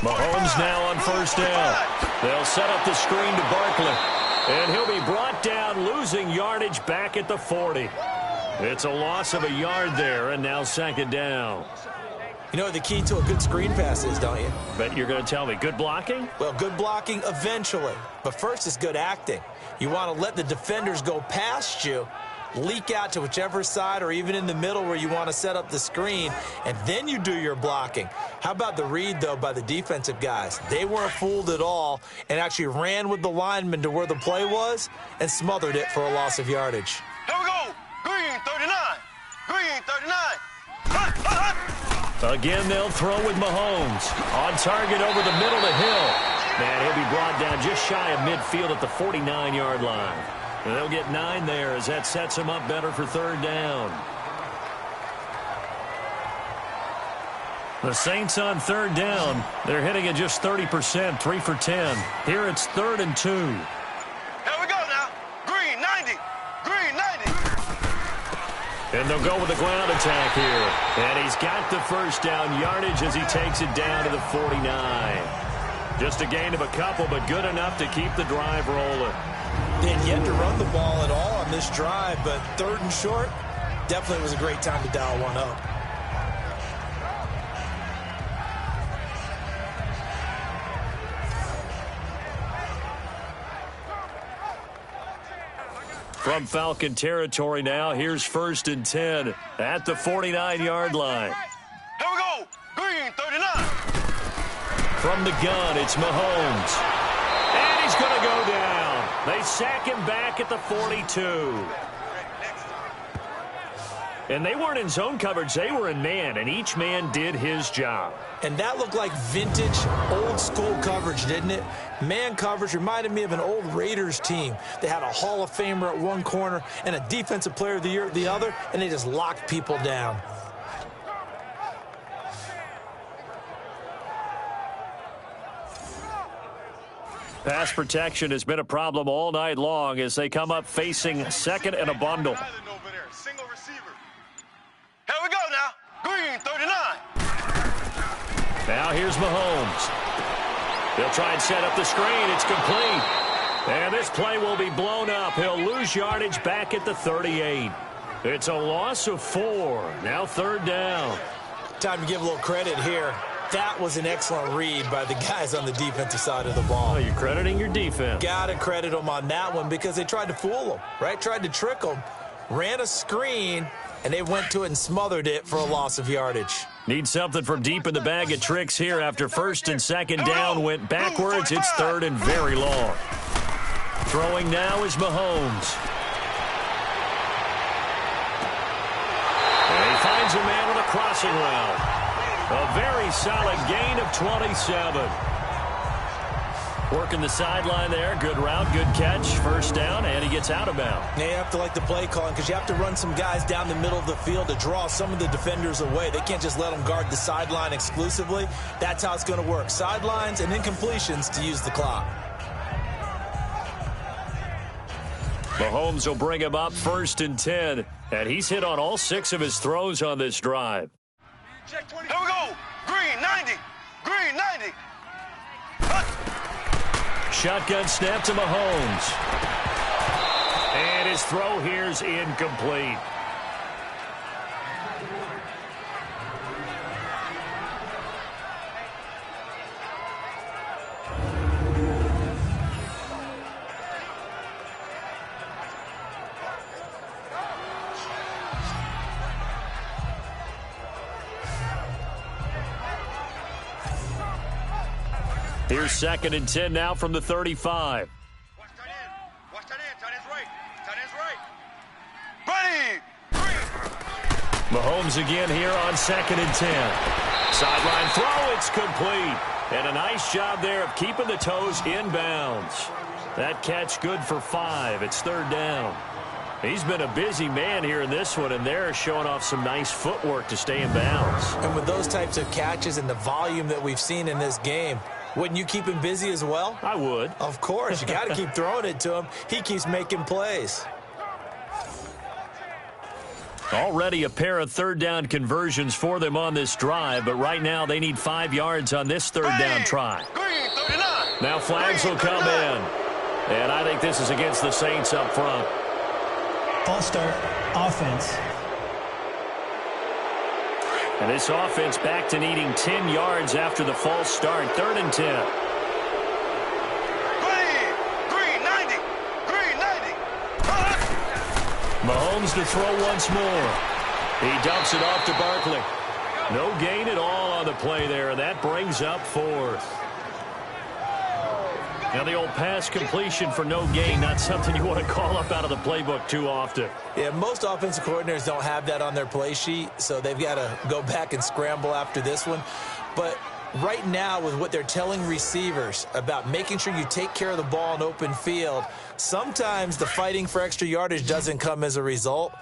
Mahomes now on 1st down. They'll set up the screen to Barkley. And he'll be brought down, losing yardage back at the 40. It's a loss of a yard there, and now 2nd down. You know what the key to a good screen pass is, don't you? Bet you're going to tell me. Good blocking? Well, good blocking eventually. But first is good acting. You want to let the defenders go past you, leak out to whichever side or even in the middle where you want to set up the screen, and then you do your blocking. How about the read, though, by the defensive guys? They weren't fooled at all and actually ran with the lineman to where the play was and smothered it for a loss of yardage. Here we go. Green 39. Green 39. Again, they'll throw with Mahomes. On target over the middle to Hill. Man, he'll be brought down just shy of midfield at the 49-yard line. And they'll get 9 there as that sets them up better for 3rd down. The Saints on 3rd down. They're hitting at just 30%, 3 for 10. Here it's 3rd and 2. Here we go now. Green 90. Green 90. And they'll go with the ground attack here. And he's got the 1st down yardage as he takes it down to the 49. Just a gain of a couple, but good enough to keep the drive rolling. They had yet to run the ball at all on this drive, but 3rd and short definitely was a great time to dial one up. From Falcon territory now, here's 1st and 10 at the 49-yard line. Here we go. Green 39. From the gun, it's Mahomes. And he's going to go down. They sack him back at the 42. And they weren't in zone coverage. They were in man, and each man did his job. And that looked like vintage, old-school coverage, didn't it? Man coverage reminded me of an old Raiders team. They had a Hall of Famer at one corner and a Defensive Player of the Year at the other, and they just locked people down. Pass protection has been a problem all night long as they come up facing second and a bundle. Single receiver. Here we go now. Green, 39. Now here's Mahomes. They'll try and set up the screen. It's complete. And this play will be blown up. He'll lose yardage back at the 38. It's a loss of 4. Now third down. Time to give a little credit here. That was an excellent read by the guys on the defensive side of the ball. Oh, you're crediting your defense. Got to credit them on that one because they tried to fool them, right? Tried to trick them. Ran a screen, and they went to it and smothered it for a loss of yardage. Need something from deep in the bag of tricks here after first and second down went backwards. It's third and very long. Throwing now is Mahomes. And he finds a man on a crossing route. A very solid gain of 27. Working the sideline there. Good route, good catch. First down, and he gets out of bounds. Now you have to like the play calling because you have to run some guys down the middle of the field to draw some of the defenders away. They can't just let them guard the sideline exclusively. That's how it's going to work. Sidelines and incompletions to use the clock. Mahomes will bring him up first and 10, and he's hit on all 6 of his throws on this drive. Here we go. Green, 90. Green, 90. Shotgun snap to Mahomes. And his throw here's incomplete. Here's second and 10 now from the 35. Watch tight end. Watch tight end. Tight end's right. Tight end's right. Ready. Mahomes again here on second and 10. Sideline throw. It's complete. And a nice job there of keeping the toes in bounds. That catch good for 5. It's third down. He's been a busy man here in this one, and they're showing off some nice footwork to stay in bounds. And with those types of catches and the volume that we've seen in this game, wouldn't you keep him busy as well? I would. Of course. You got to keep throwing it to him. He keeps making plays. Already a pair of third down conversions for them on this drive, but right now they need 5 yards on this third down try. Green, 39. Now flags will come in. And I think this is against the Saints up front. False start, offense. And this offense back to needing 10 yards after the false start. Third and 10. Green, 90. Green, 90. Mahomes to throw once more. He dumps it off to Barkley. No gain at all on the play there, and that brings up 4th. Now the old pass completion for no gain, not something you want to call up out of the playbook too often. Yeah, most offensive coordinators don't have that on their play sheet, so they've got to go back and scramble after this one. But right now, with what they're telling receivers about making sure you take care of the ball in open field, sometimes the fighting for extra yardage doesn't come as a result.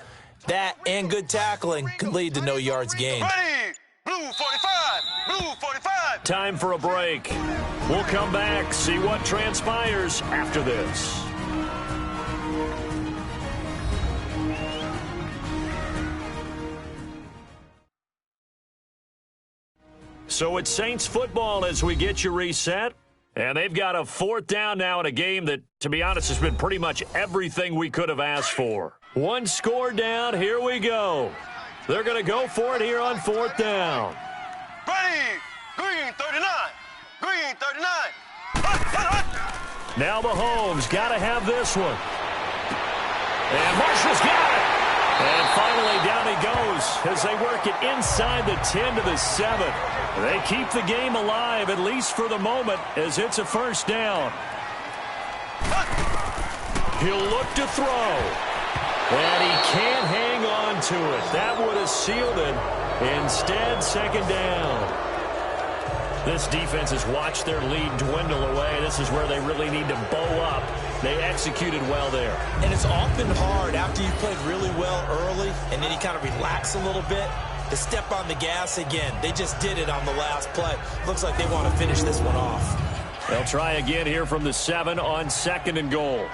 That and good tackling can lead to no yards gained. Ready. Blue 45. Blue 45. Time for a break. We'll come back, see what transpires after this. So it's Saints football as we get you reset. And they've got a 4th down now in a game that, to be honest, has been pretty much everything we could have asked for. 1 score down. Here we go. They're going to go for it here on 4th down. Ready. Green, 39. Green, 39. Now Mahomes got to have this one. And Marshall's got it. And finally down he goes as they work it inside the 10 to the 7. They keep the game alive, at least for the moment, as it's a first down. He'll look to throw. And he can't hang on to it. That would have sealed it. Instead, second down. This defense has watched their lead dwindle away. This is where they really need to bow up. They executed well there. And it's often hard after you played really well early and then you kind of relax a little bit to step on the gas again. They just did it on the last play. Looks like they want to finish this one off. They'll try again here from the 7 on 2nd and goal.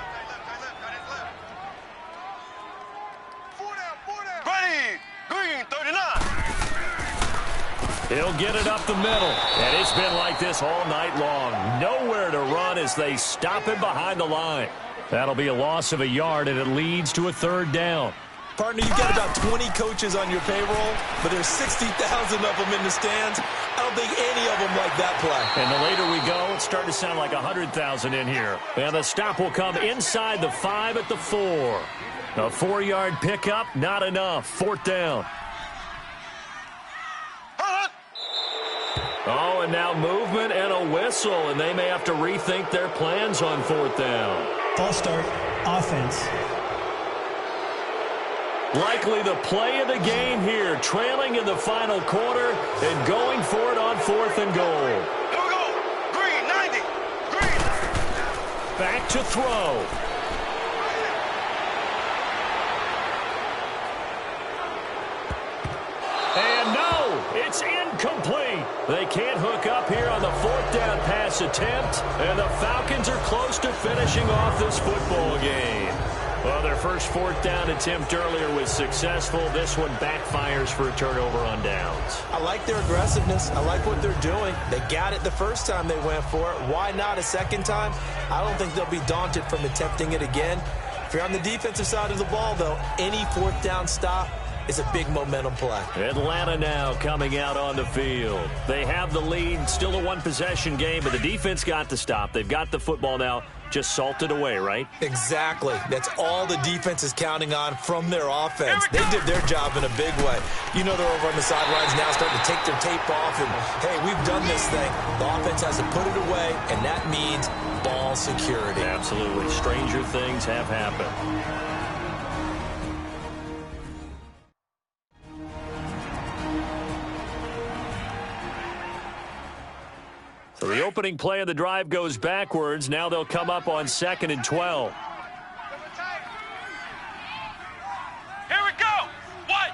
He'll get it up the middle. And it's been like this all night long. Nowhere to run as they stop him behind the line. That'll be a loss of a yard, and it leads to a 3rd down. Partner, you've got about 20 coaches on your payroll, but there's 60,000 of them in the stands. I don't think any of them like that play. And the later we go, it's starting to sound like 100,000 in here. And the stop will come inside the 5 at the 4. A 4-yard pickup, not enough. 4th down. Oh, and now movement and a whistle, and they may have to rethink their plans on 4th down. False start, offense. Likely the play of the game here, trailing in the final quarter and going for it on 4th and goal. Here we go. Green, 90. Green. Back to throw. And no, it's incomplete. They can't hook up here on the 4th down pass attempt, and the Falcons are close to finishing off this football game. Well, their first 4th down attempt earlier was successful. This one backfires for a turnover on downs. I like their aggressiveness. I like what they're doing. They got it the first time they went for it. Why not a second time? I don't think they'll be daunted from attempting it again. If you're on the defensive side of the ball, though, any 4th down stop is a big momentum play. Atlanta now coming out on the field. They have the lead, still a one-possession game, but the defense got the stop. They've got the football now, just salted away, right? Exactly. That's all the defense is counting on from their offense. They did their job in a big way. You know they're over on the sidelines now starting to take their tape off, and, hey, we've done this thing. The offense has to put it away, and that means ball security. Absolutely. Stranger things have happened. So the opening play of the drive goes backwards. Now they'll come up on 2nd and 12. Here we go. What?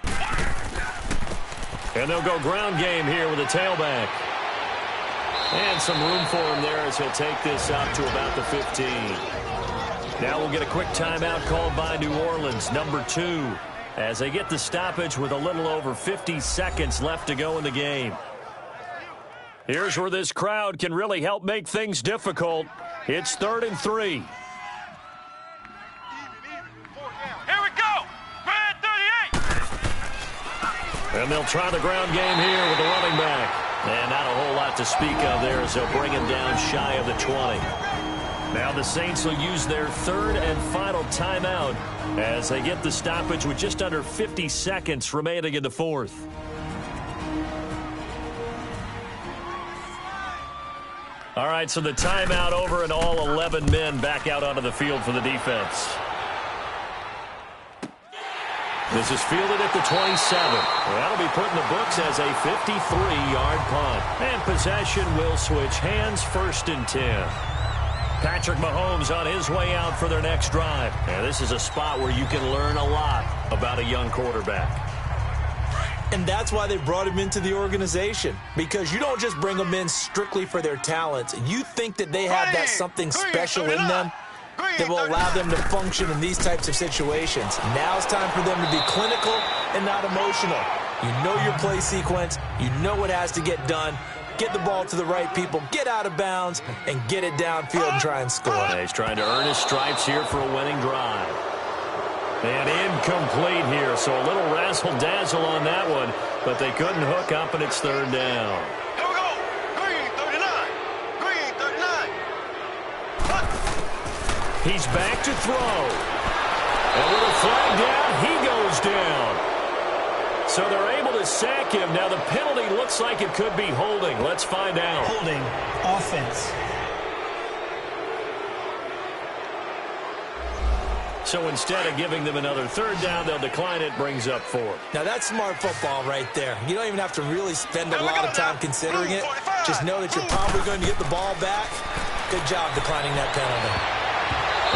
90. And they'll go ground game here with a tailback. And some room for him there as he'll take this up to about the 15. Now we'll get a quick timeout called by New Orleans, number 2, as they get the stoppage with a little over 50 seconds left to go in the game. Here's where this crowd can really help make things difficult. It's 3rd and 3. Here we go. Red 38. And they'll try the ground game here with the running back. And not a whole lot to speak of there as they'll bring him down shy of the 20. Now the Saints will use their 3rd and final timeout as they get the stoppage with just under 50 seconds remaining in the 4th. All right, so the timeout over and all 11 men back out onto the field for the defense. This is fielded at the 27. That'll be put in the books as a 53-yard punt. And possession will switch hands, 1st and 10. Patrick Mahomes on his way out for their next drive. And this is a spot where you can learn a lot about a young quarterback. And that's why they brought him into the organization, because you don't just bring them in strictly for their talents. You think that they have that something special in them that will allow them to function in these types of situations. Now it's time for them to be clinical and not emotional. You know your play sequence. You know what has to get done. Get the ball to the right people, get out of bounds, and get it downfield and try and score. Yeah, he's trying to earn his stripes here for a winning drive. And incomplete here, so a little razzle-dazzle on that one, but they couldn't hook up, and it's 3rd down. Here we go. Green 39. Green 39. Cut. He's back to throw. And with a flag down, he goes down. So they're able to sack him. Now the penalty looks like it could be holding. Let's find out. Holding, offense. So instead of giving them another third down, they'll decline it, brings up 4. Now, that's smart football right there. You don't even have to really spend a lot of time considering it. Just know that you're probably going to get the ball back. Good job declining that penalty.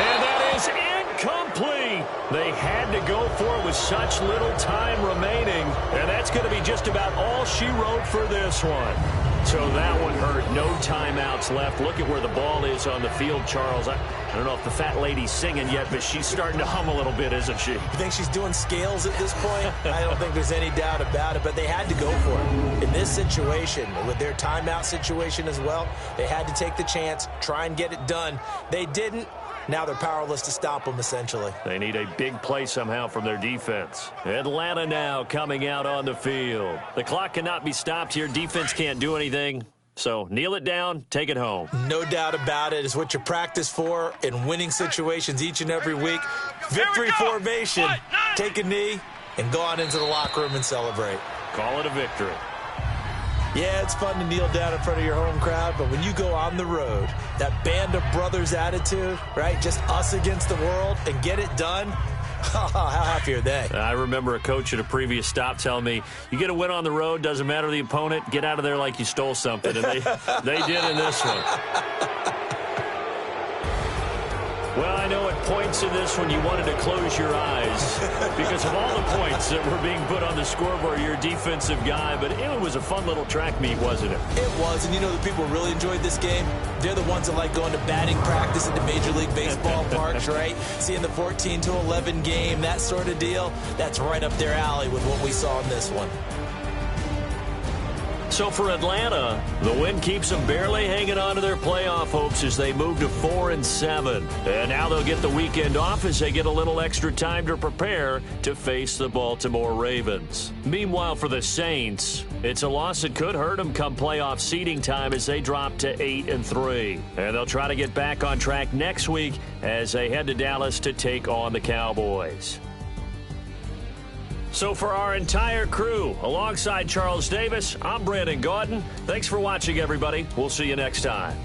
And that is incomplete. They had to go for it with such little time remaining. And that's going to be just about all she wrote for this one. So that one hurt. No timeouts left. Look at where the ball is on the field, Charles. I don't know if the fat lady's singing yet, but she's starting to hum a little bit, isn't she? You think she's doing scales at this point? I don't think there's any doubt about it, but they had to go for it. In this situation, with their timeout situation as well, they had to take the chance, try and get it done. They didn't. Now they're powerless to stop them, essentially. They need a big play somehow from their defense. Atlanta now coming out on the field. The clock cannot be stopped here. Defense can't do anything. So kneel it down, take it home. No doubt about it. It's what you practice for in winning situations each and every week. Victory formation. Take a knee and go on into the locker room and celebrate. Call it a victory. Yeah, it's fun to kneel down in front of your home crowd, but when you go on the road, that band of brothers attitude, right, just us against the world, and get it done, how happy are they? I remember a coach at a previous stop telling me, you get a win on the road, doesn't matter the opponent, get out of there like you stole something, and they did in this one. Well, I know at points in this one you wanted to close your eyes because of all the points that were being put on the scoreboard, you're a defensive guy, but it was a fun little track meet, wasn't it? It was, and you know the people really enjoyed this game? They're the ones that like going to batting practice at the Major League Baseball parks, right? Seeing the 14-11 game, that sort of deal, that's right up their alley with what we saw in this one. So for Atlanta, the win keeps them barely hanging on to their playoff hopes as they move to 4-7. And now they'll get the weekend off as they get a little extra time to prepare to face the Baltimore Ravens. Meanwhile, for the Saints, it's a loss that could hurt them come playoff seeding time as they drop to 8-3. And they'll try to get back on track next week as they head to Dallas to take on the Cowboys. So for our entire crew, alongside Charles Davis, I'm Brandon Gaudin. Thanks for watching, everybody. We'll see you next time.